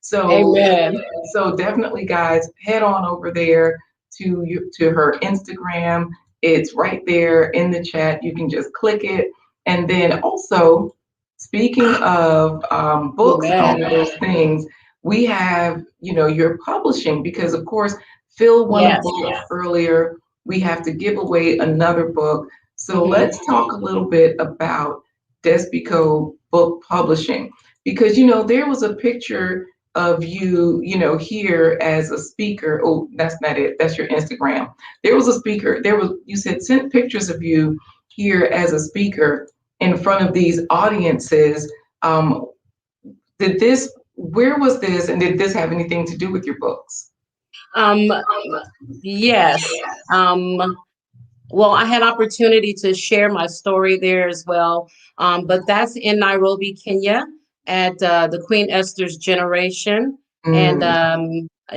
So, amen. So definitely, guys, head on over there to her Instagram. It's right there in the chat. You can just click it. And then also, speaking of books and all of those things, we have, your publishing, because of course, Phil won a book earlier. We have to give away another book. So let's talk a little bit about Despico Book Publishing, because, there was a picture of you, here as a speaker. Oh, that's not it. That's your Instagram. There was a speaker. You said sent pictures of you here as a speaker in front of these audiences. Where was this, and did this have anything to do with your books? Yes. Well, I had opportunity to share my story there as well. But that's in Nairobi, Kenya, at the Queen Esther's Generation. And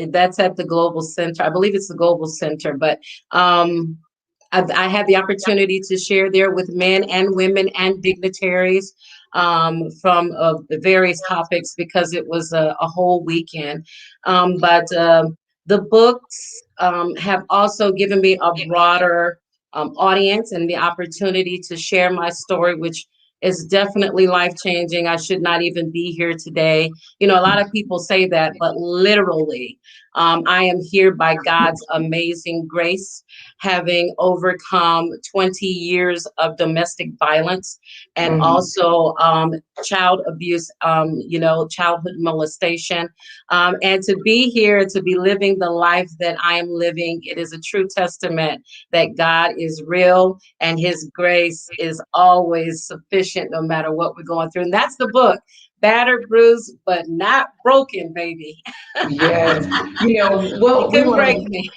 that's at the Global Center. I believe it's the Global Center, but I had the opportunity to share there with men and women and dignitaries from the various topics, because it was a whole weekend. But the books have also given me a broader audience and the opportunity to share my story, which is definitely life-changing. I should not even be here today. You know, a lot of people say that, but literally, I am here by God's amazing grace, having overcome 20 years of domestic violence and also child abuse, childhood molestation. And to be here, to be living the life that I am living, it is a true testament that God is real and his grace is always sufficient no matter what we're going through. And that's the book. Battered, bruised, but not broken, baby. Yes. You know, well, You couldn't break me.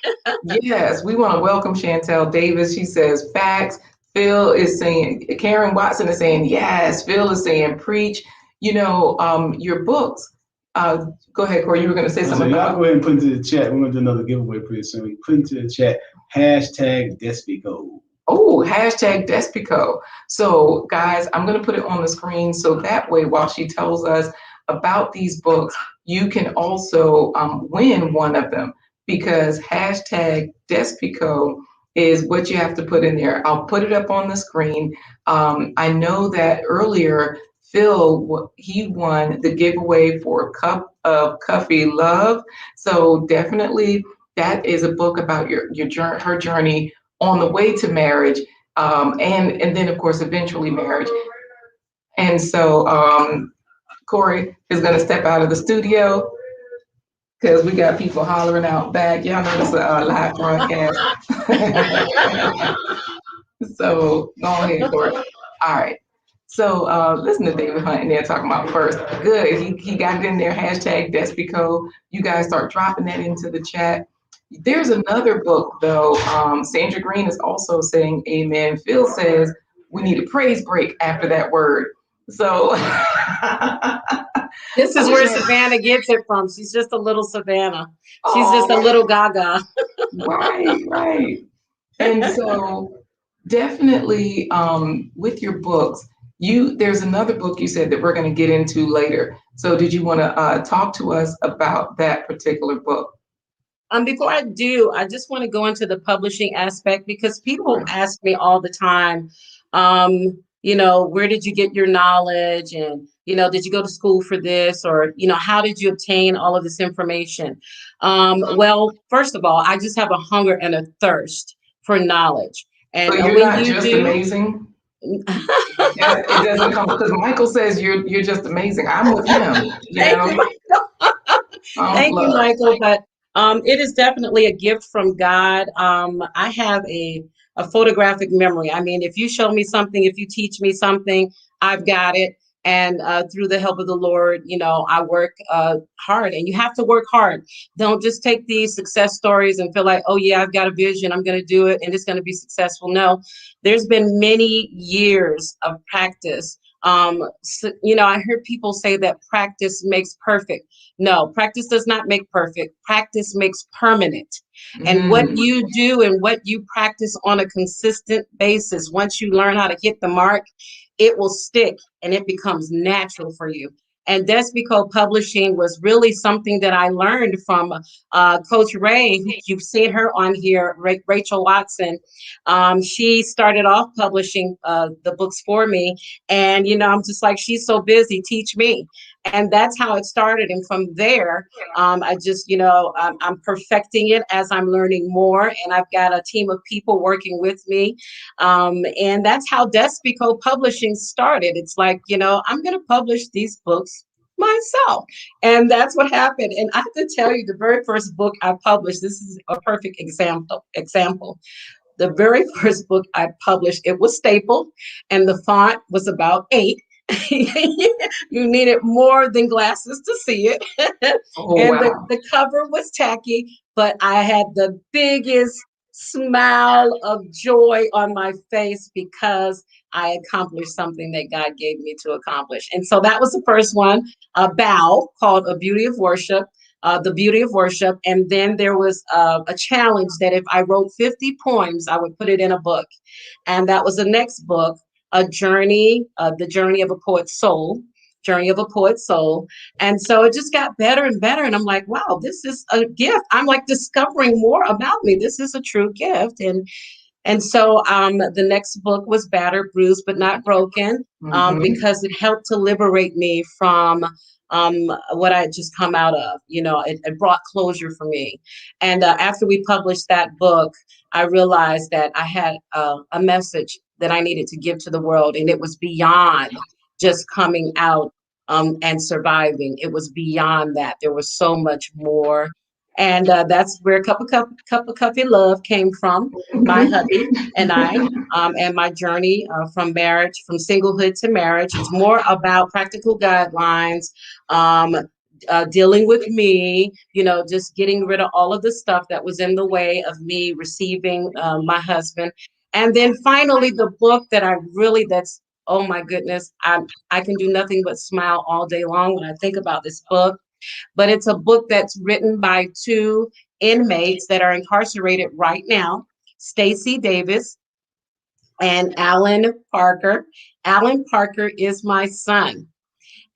Yes, we want to welcome Chantel Davis. She says facts. Phil is saying, Karen Watson is saying yes. Phil is saying preach. You know, your books. Go ahead, Corey. You were going to say something Y'all about. go ahead and put into the chat. We're going to do another giveaway pretty soon. Put into the chat hashtag Despico. Oh, hashtag Despico. So, guys, I'm going to put it on the screen so that way, while she tells us about these books, you can also win one of them, because hashtag Despico is what you have to put in there. I'll put it up on the screen. I know that earlier, Phil, he won the giveaway for Cup of Cuffee Love. So definitely that is a book about your journey, her journey on the way to marriage, and then of course eventually marriage. And so Corey is going to step out of the studio because we got people hollering out back. Y'all know this is a live broadcast. So go ahead, Corey. All right. So listen to David Hunt in there talking about first. Good. He got it in there. Hashtag Despico. You guys start dropping that into the chat. There's another book, though. Sandra Green is also saying amen. Phil says we need a praise break after that word. So this is where Savannah gets it from. She's just a little Savannah. She's just a little Gaga. Right. And so definitely with your books, there's another book you said that we're going to get into later. So did you want to talk to us about that particular book? Before I do, I just want to go into the publishing aspect, because people ask me all the time, where did you get your knowledge? And, did you go to school for this? Or, how did you obtain all of this information? Well, first of all, I just have a hunger and a thirst for knowledge. And so you're when not you just do, amazing? It doesn't come, because Michael says you're just amazing. I'm with him. Thank you, Michael. Thank you, Michael. But it is definitely a gift from God. I have a photographic memory. I mean, if you show me something, if you teach me something, I've got it. And through the help of the Lord, I work hard, and you have to work hard. Don't just take these success stories and feel like, oh yeah, I've got a vision, I'm going to do it, and it's going to be successful. No, there's been many years of practice. I heard people say that practice makes perfect. No, practice does not make perfect. Practice makes permanent. And what you do and what you practice on a consistent basis, once you learn how to hit the mark, it will stick and it becomes natural for you. And Despico Publishing was really something that I learned from Coach Ray. You've seen her on here, Rachel Watson. She started off publishing the books for me. And, I'm just like, she's so busy, teach me. And that's how it started. And from there, I just, I'm perfecting it as I'm learning more. And I've got a team of people working with me. And that's how Despico Publishing started. It's like, I'm going to publish these books myself. And that's what happened. And I have to tell you, the very first book I published, this is a perfect example. The very first book I published, it was stapled, and the font was about 8. You needed more than glasses to see it. The cover was tacky, but I had the biggest smile of joy on my face because I accomplished something that God gave me to accomplish. And so that was the first one, a bow called A Beauty of Worship. The Beauty of Worship. And then there was a challenge that if I wrote 50 poems, I would put it in a book. And that was the next book, A Journey, The Journey of a Poet's Soul. Journey of a Poet's Soul. And so it just got better and better. And I'm like, wow, this is a gift. I'm like discovering more about me. This is a true gift. And And so the next book was Battered, Bruised, but Not Broken, because it helped to liberate me from what I had just come out of. You know, it brought closure for me. And after we published that book, I realized that I had a message that I needed to give to the world, and it was beyond just coming out and surviving. It was beyond that. There was so much more. And that's where Cup of Coffee Love came from, my hubby and I, and my journey from marriage, from singlehood to marriage. It's more about practical guidelines, dealing with me, you know, just getting rid of all of the stuff that was in the way of me receiving my husband. And then finally, the book that that's, oh my goodness, I can do nothing but smile all day long when I think about this book. But it's a book that's written by two inmates that are incarcerated right now, Stacey Davis and Alan Parker. Alan Parker is my son.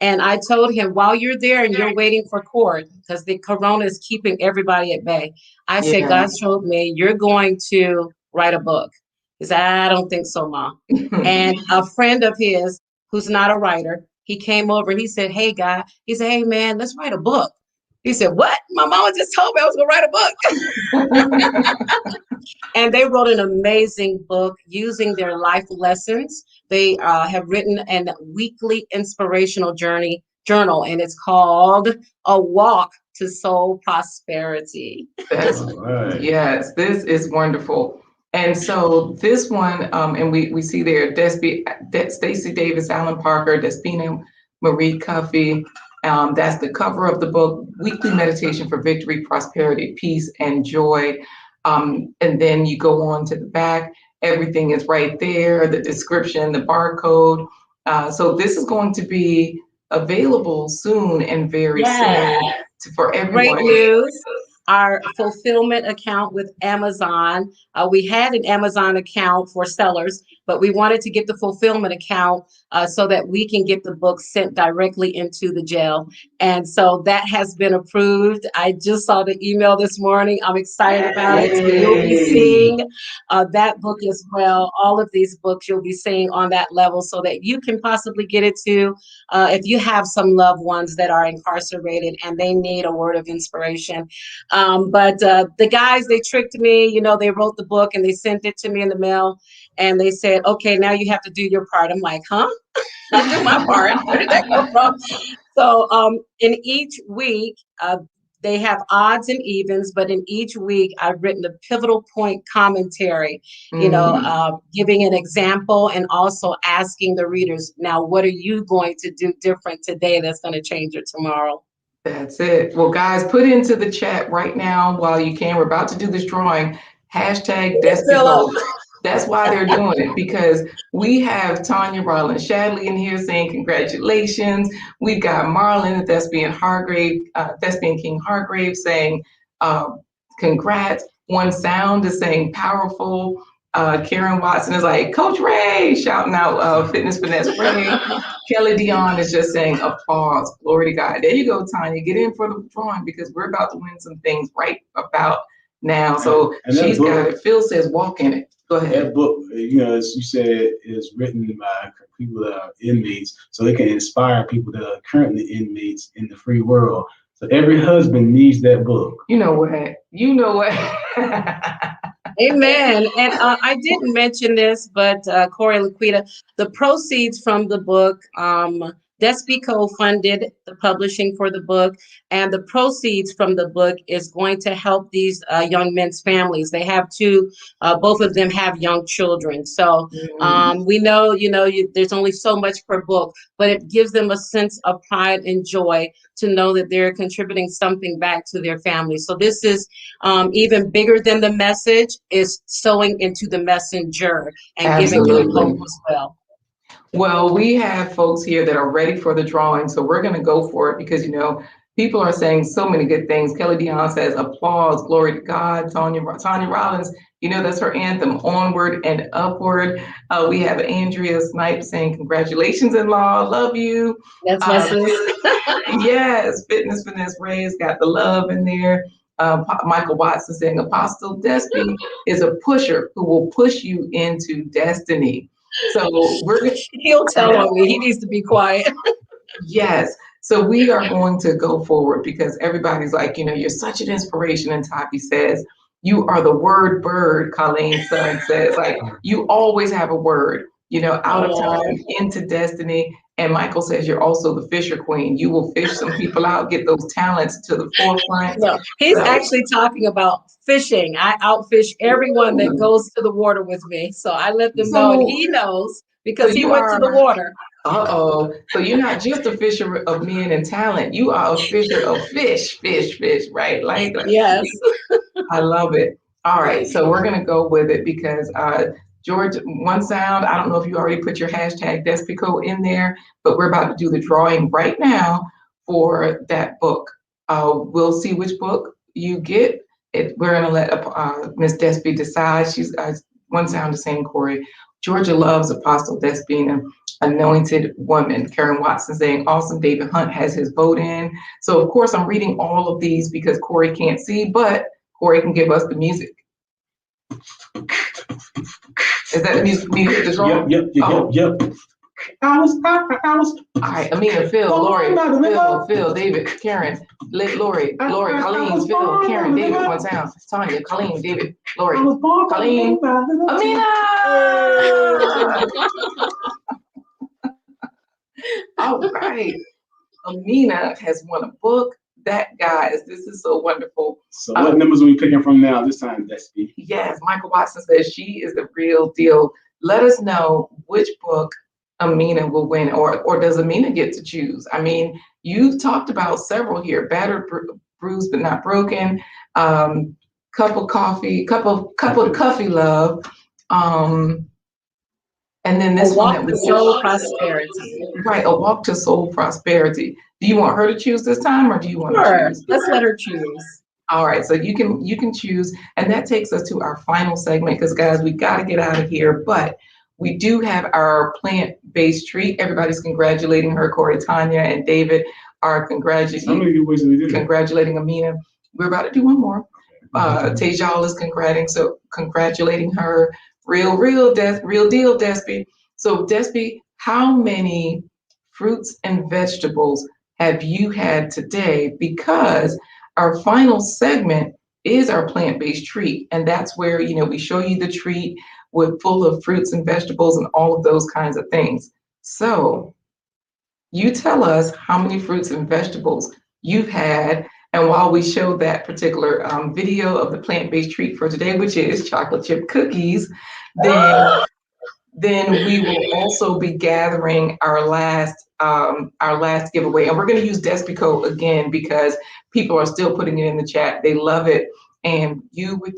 And I told him, while you're there and you're waiting for court, because the corona is keeping everybody at bay, I said, God showed me you're going to write a book. He said, I don't think so, Mom. And a friend of his who's not a writer, he came over and he said, hey, guy, he said, hey, man, let's write a book. He said, what? My mama just told me I was going to write a book. And they wrote an amazing book using their life lessons. They have written a weekly inspirational journal, and it's called A Walk to Soul Prosperity. Right. Yes, this is wonderful. And so this one, and we see there, Stacey Davis, Alan Parker, Despina Cuffee. That's the cover of the book, Weekly Meditation for Victory, Prosperity, Peace, and Joy. And then you go on to the back, everything is right there, the description, the barcode. So this is going to be available soon and very soon for everyone. Great news. Our fulfillment account with Amazon. We had an Amazon account for sellers, but we wanted to get the fulfillment account so that we can get the book sent directly into the jail. And so that has been approved. I just saw the email this morning. I'm excited about it. So you'll be seeing that book as well. All of these books you'll be seeing on that level so that you can possibly get it to if you have some loved ones that are incarcerated and they need a word of inspiration. But the guys, they tricked me, you know, they wrote the book and they sent it to me in the mail and they said, okay, now you have to do your part. I'm like, huh? I do my part. Where did that come from? So in each week, they have odds and evens, but in each week I've written a pivotal point commentary, you know, giving an example and also asking the readers, now, what are you going to do different today that's going to change it tomorrow? That's it. Well, guys, put into the chat right now while you can. We're about to do this drawing. Hashtag Despina. That's why they're doing it, because we have Tanya Rollins Shadley in here saying congratulations. We've got Marlon, the Thespian King Hargrave saying congrats. One Sound is saying powerful. Karen Watson is like, Coach Ray, shouting out Fitness Finesse Ray. Kelly Dion is just saying applause. Glory to God. There you go, Tanya. Get in for the drawing because we're about to win some things right about now. So she's got it. Phil says walk in it. Go ahead. That book, you know, as you said, is written by people that are inmates, so they can inspire people that are currently inmates in the free world. So every husband needs that book. You know what? You know what? Amen. And I didn't mention this, but Corey and Laquita, the proceeds from the book, Despico funded the publishing for the book, and the proceeds from the book is going to help these young men's families. They have two, both of them have young children. So we know, you know, there's only so much per book, but it gives them a sense of pride and joy to know that they're contributing something back to their family. So this is even bigger than the message, is sowing into the messenger and giving them hope as well. Well, we have folks here that are ready for the drawing, so we're going to go for it because, you know, people are saying so many good things. Kelly Dion says, applause, glory to God. Tanya Rollins, you know, that's her anthem, onward and upward. We have Andrea Snipe saying, congratulations, in-law, love you. That's my sister. Yes, Fitness Finesse Ray's got the love in there. Michael Watson saying Apostle Despy is a pusher who will push you into destiny. So He'll tell on me. He needs to be quiet. Yes. So we are going to go forward because everybody's like, you're such an inspiration. And Tapi says, you are the word bird, Colleen's son says, like, you always have a word, out of time, into destiny. And Michael says, you're also the fisher queen. You will fish some people out, get those talents to the forefront. No, he's actually talking about fishing. I outfish everyone that goes to the water with me. So I let them know, and he knows because he went to the water. So you're not just a fisher of men and talent. You are a fisher of fish, right? Like yes. I love it. All right. So we're going to go with it because George, one sound, I don't know if you already put your hashtag Despico in there, but we're about to do the drawing right now for that book. We'll see which book you get. We're going to let Miss Despy decide. She's one sound is saying, Corey, Georgia loves Apostle Despina, anointed woman. Karen Watson saying, awesome. David Hunt has his vote in. So, of course, I'm reading all of these because Corey can't see, but Corey can give us the music. Is that the music to draw? Yep. All right, Amina, Phil, Lori, Phil, David, Karen, Lori, Colleen, Phil, Karen, David, one sound, Tanya, Colleen, David, Lori, Colleen, Amina! All right. Amina has won a book. That, guys, this is so wonderful. So what numbers are we picking from now this time, Despy? Yes, Michael Watson says she is the real deal. Let us know which book Amina will win, or does Amina get to choose? I mean, you've talked about several here: battered, bruised but not broken, cup of coffee love, and then this one that was soul prosperity. Right, a walk to soul prosperity. Do you want her to choose this time, or do you want to choose? Let's let her choose. All right, so you can choose, and that takes us to our final segment because, guys, we got to get out of here, but we do have our plant-based treat. Everybody's congratulating her. Corey, Tanya, and David are congratulating Amina. We're about to do one more. Tejal is congratulating her. Real deal, Despy. So, Despy, how many fruits and vegetables have you had today? Because our final segment is our plant-based treat, and that's where we show you the treat with full of fruits and vegetables and all of those kinds of things. So you tell us how many fruits and vegetables you've had. And while we show that particular video of the plant-based treat for today, which is chocolate chip cookies, then we will also be gathering our last giveaway. And we're going to use Despico again because people are still putting it in the chat. They love it. And you with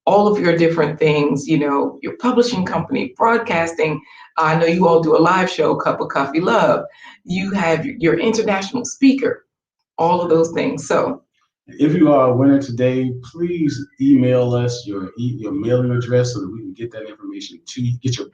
all of your different things, your publishing company, broadcasting. I know you all do a live show, Cup of Coffee Love. You have your international speaker, all of those things. So if you are a winner today, please email us your mailing address so that we can get that information to you, get your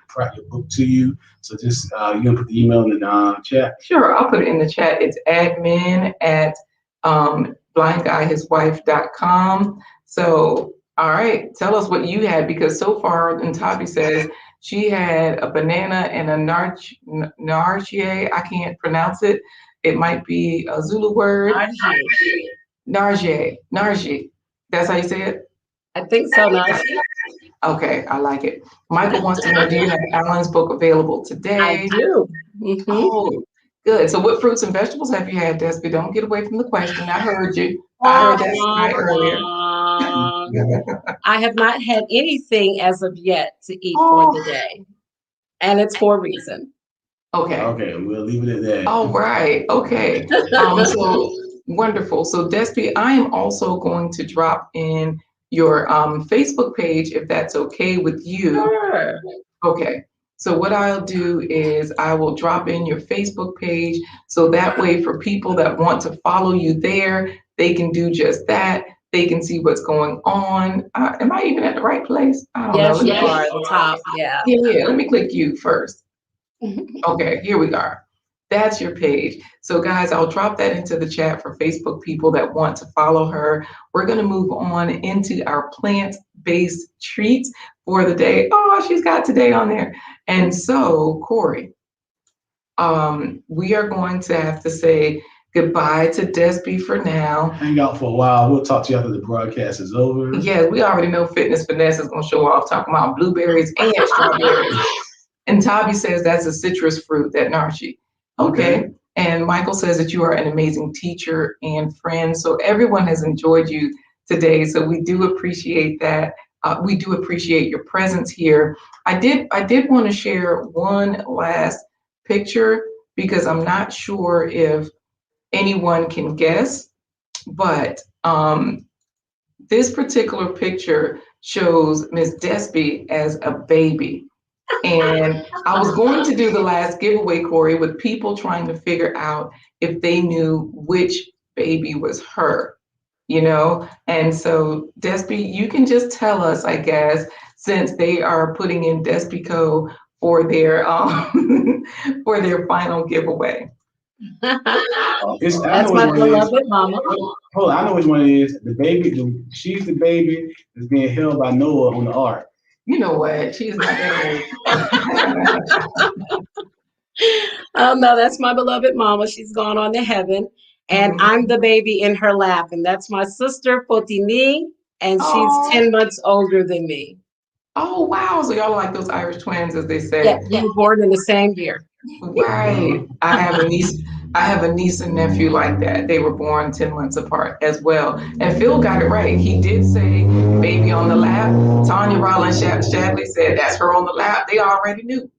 book to you. So just you can put the email in the chat. Sure, I'll put it in the chat. It's admin@blindguyhiswife.com. So, all right, tell us what you had, because so far, and Tavi says she had a banana and a nargie. I can't pronounce it. It might be a Zulu word. Nargie. That's how you say it? I think so, Nargie. Okay, I like it. Michael wants to know, do you have Alan's book available today? I do. Mm-hmm. Oh, good. So what fruits and vegetables have you had, Despy? Don't get away from the question. I heard you. I heard that sigh earlier. I have not had anything as of yet to eat for the day. And it's for a reason. Okay, we'll leave it at that. All right. Okay. So wonderful. So Despy, I am also going to drop in your Facebook page, if that's okay with you. Sure. Okay. So what I'll do is I will drop in your Facebook page, so that way for people that want to follow you there, they can do just that. They can see what's going on. Am I even at the right place? I don't know. Yes, you are at the top. Yeah. Yeah. Let me click you first. Okay, here we are. That's your page. So guys, I'll drop that into the chat for Facebook people that want to follow her. We're going to move on into our plant-based treats for the day. Oh, she's got today on there. And so, Corey, we are going to have to say goodbye to Despi for now. Hang out for a while. We'll talk to you after the broadcast is over. Yeah, we already know Fitness Finesse is going to show off talking about blueberries and strawberries. And Tavi says that's a citrus fruit, that narchi. Okay. And Michael says that you are an amazing teacher and friend. So everyone has enjoyed you today. So we do appreciate that. We do appreciate your presence here. I did want to share one last picture because I'm not sure if anyone can guess, but this particular picture shows Miss Despi as a baby. And I was going to do the last giveaway, Corey, with people trying to figure out if they knew which baby was her, you know? And so Despi, you can just tell us, I guess, since they are putting in Despico for their for their final giveaway. That's my beloved mama. Hold on, I know which one it is. The baby, she's the baby that's being held by Noah on the ark. You know what? She's not that old. Oh no, that's my beloved mama. She's gone on to heaven. And I'm the baby in her lap. And that's my sister, Potini, and she's 10 months older than me. Oh, wow. So y'all are like those Irish twins, as they say. Yeah, we were born in the same year. Right. I have a niece and nephew like that. They were born 10 months apart as well. And Phil got it right. He did say baby on the lap. Tanya Rollins Shadley said that's her on the lap. They already knew.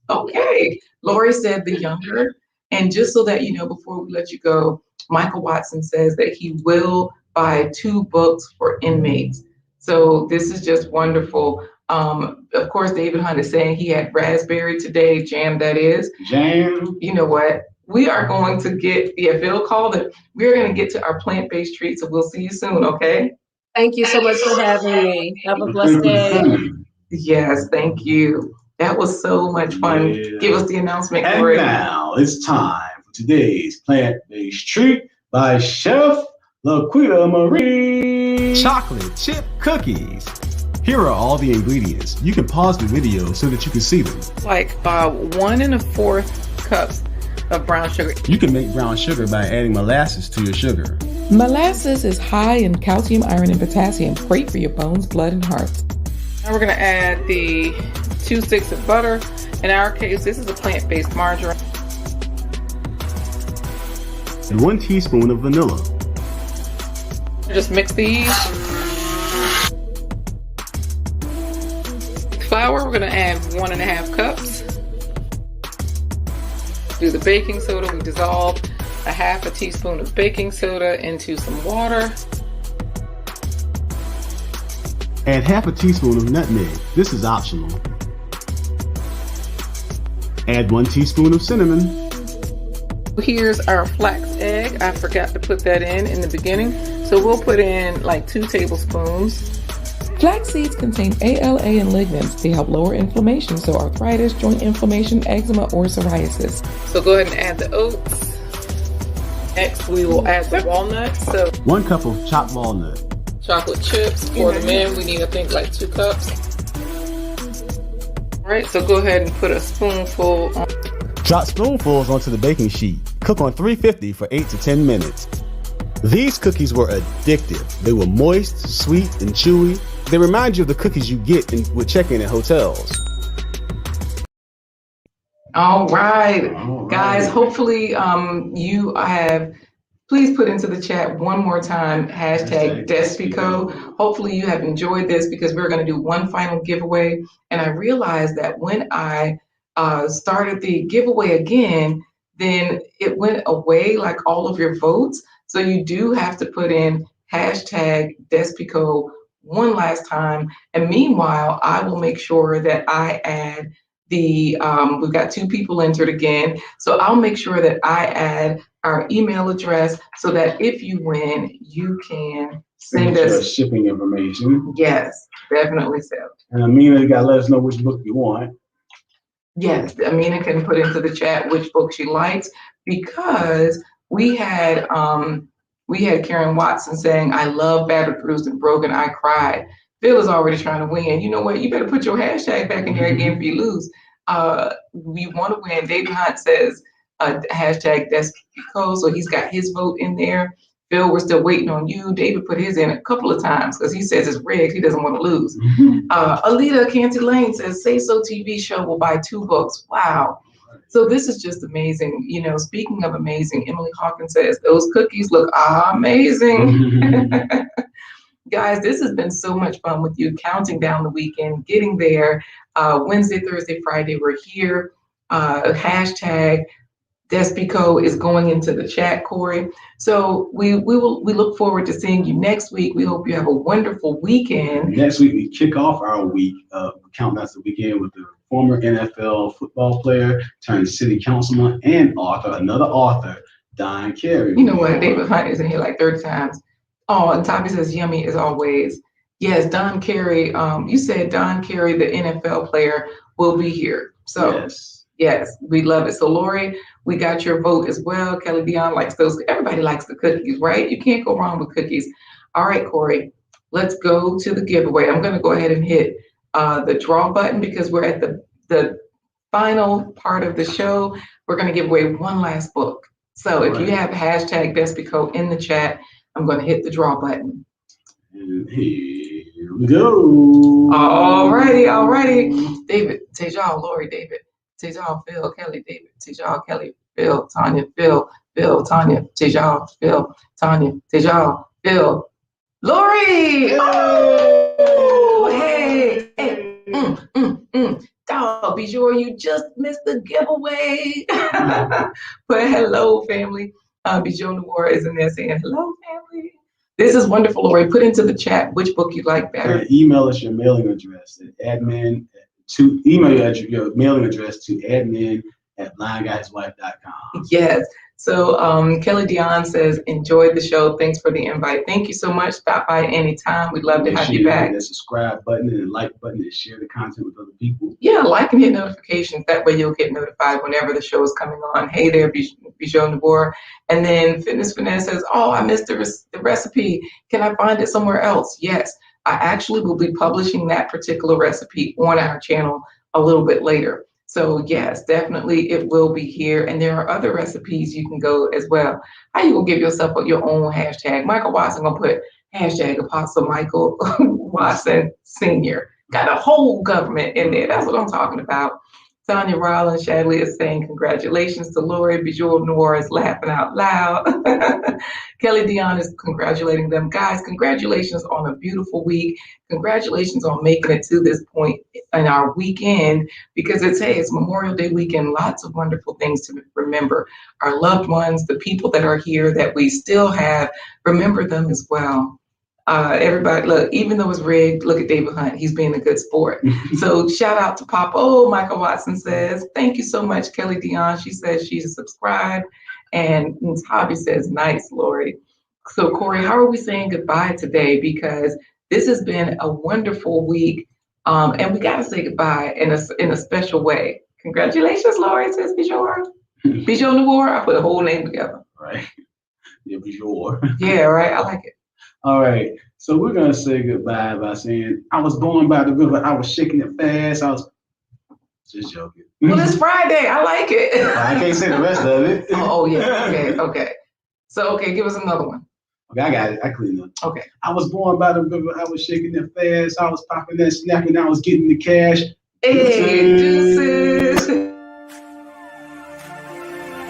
Okay. Lori said the younger. And just so that you know, before we let you go, Michael Watson says that he will buy 2 books for inmates. So this is just wonderful. Of course, David Hunt is saying he had raspberry today, jam that is. Jam. You know what? We are going to get, Phil called it. We're going to get to our plant-based treats, so we'll see you soon, okay? Thank you so much for having me. Have a blessed day. Yes, thank you. That was so much fun. Yeah. Give us the announcement, And Corey. now it's time for today's plant-based treat by Chef LaQuita Marie. Chocolate chip cookies. Here are all the ingredients. You can pause the video so that you can see them. Like 1 1/4 cups of brown sugar. You can make brown sugar by adding molasses to your sugar. Molasses is high in calcium, iron, and potassium, great for your bones, blood, and heart. Now we're going to add the 2 sticks of butter. In our case, this is a plant-based margarine. And 1 teaspoon of vanilla. Just mix these. Flour, we're going to add 1 1/2 cups. Do the baking soda. We dissolve 1/2 teaspoon of baking soda into some water. Add 1/2 teaspoon of nutmeg. This is optional. Add 1 teaspoon of cinnamon. Here's our flax egg. I forgot to put that in the beginning. So we'll put in like 2 tablespoons. Flax seeds contain ALA and lignans. They help lower inflammation, so arthritis, joint inflammation, eczema, or psoriasis. So go ahead and add the oats. Next, we will add the walnuts. So 1 cup of chopped walnut. chocolate chips for the men. We need, I think, like 2 cups. All right, so go ahead and put a spoonful on. Drop spoonfuls onto the baking sheet. Cook on 350 for 8 to 10 minutes. These cookies were addictive. They were moist, sweet, and chewy. They remind you of the cookies you get with check-in at hotels. All right, guys, hopefully you have, please put into the chat one more time, hashtag Despico. Hopefully you have enjoyed this because we're going to do one final giveaway. And I realized that when I started the giveaway again, then it went away, like all of your votes. So you do have to put in hashtag Despico one last time. And meanwhile, I will make sure that I add the, we've got 2 people entered again. So I'll make sure that I add our email address so that if you win, you can send us shipping information. Yes, definitely so. And Amina, you got to let us know which book you want. Yes, Amina can put into the chat which book she likes, because we had Karen Watson saying, "I love Battered, Bruised, and Broken. I cried." Phil is already trying to win. You know what? You better put your hashtag back in there again if you lose. We want to win. David Hunt says hashtag Despico, so he's got his vote in there. Phil, we're still waiting on you. David put his in a couple of times because he says it's rigged. He doesn't want to lose. Alita Canty Lane says, "Say So TV show will buy 2 books." Wow. So this is just amazing. You know, speaking of amazing, Emily Hawkins says, "Those cookies look amazing." Guys, this has been so much fun with you, counting down the weekend, getting there. Wednesday, Thursday, Friday, we're here. Hashtag Despico is going into the chat, Corey. So we look forward to seeing you next week. We hope you have a wonderful weekend. Next week, we kick off our week, countdown to the weekend, with the former NFL football player turned city councilman and author, another author, Don Carey. You know what? David Hunt is in here like 30 times. Oh, and Tommy says, "Yummy as always." Yes, Don Carey. You said Don Carey, the NFL player, will be here. So yes, we love it. So Lori, we got your vote as well. Kelly Dion likes those. Everybody likes the cookies, right? You can't go wrong with cookies. All right, Corey, let's go to the giveaway. I'm going to go ahead and hit the draw button because we're at the final part of the show. We're going to give away one last book. So if you have hashtag Despico in the chat, I'm going to hit the draw button. And here we go. All righty. David, Tejal, Lori, David, Tejal, Phil, Kelly, David, Tejal, Kelly, Phil, Tanya, Phil, Tanya, Tejal, Phil, Tanya, Tejal, Phil, Lori. Oh, hey. Dog, be sure you just missed the giveaway. But hello, family. Bijou Noir is in there saying, "Hello, family." This is wonderful, Lori. Put into the chat which book you like better. Email us your mailing address at admin your mailing address to admin@blindguyswife.com. Yes. So Kelly Dion says, "Enjoyed the show. Thanks for the invite." Thank you so much. Stop by anytime. We'd love to have you back. That subscribe button and like button and share the content with other people. Yeah, like and hit notifications. That way you'll get notified whenever the show is coming on. Hey there, Bijou Noir. And then Fitness Finesse says, "Oh, I missed the recipe. Can I find it somewhere else?" Yes, I actually will be publishing that particular recipe on our channel a little bit later. So yes, definitely it will be here. And there are other recipes you can go as well. How you gonna give yourself your own hashtag? Michael Watson gonna put hashtag Apostle Michael Watson Sr. Got a whole government in there. That's what I'm talking about. Tanya Rollins, Shadley is saying congratulations to Lori. Bijou Noir is laughing out loud. Kelly Dion is congratulating them. Guys, congratulations on a beautiful week. Congratulations on making it to this point in our weekend, because it's Memorial Day weekend. Lots of wonderful things to remember. Our loved ones, the people that are here that we still have, remember them as well. Everybody, look, even though it's rigged, look at David Hunt. He's being a good sport. So shout out to Papa. Oh, Michael Watson says, "Thank you so much, Kelly Dion." She says she's subscribed. And Hobby says, "Nice, Lori." So Corey, how are we saying goodbye today? Because this has been a wonderful week. And we got to say goodbye in a special way. Congratulations, Lori, says Bijou. Bijou Noir. I put a whole name together. Right. Yeah, Bijou. Yeah, right. I like it. All right, so we're gonna say goodbye by saying, "I was going by the river, I was shaking it fast." I was just joking. Well, it's Friday. I like it. I can't say the rest of it. Oh yeah. Okay. So give us another one. Okay, I got it. I cleaned up. Okay. I was born by the river, I was shaking it fast. I was popping that snapping, I was getting the cash. Hey, deuces.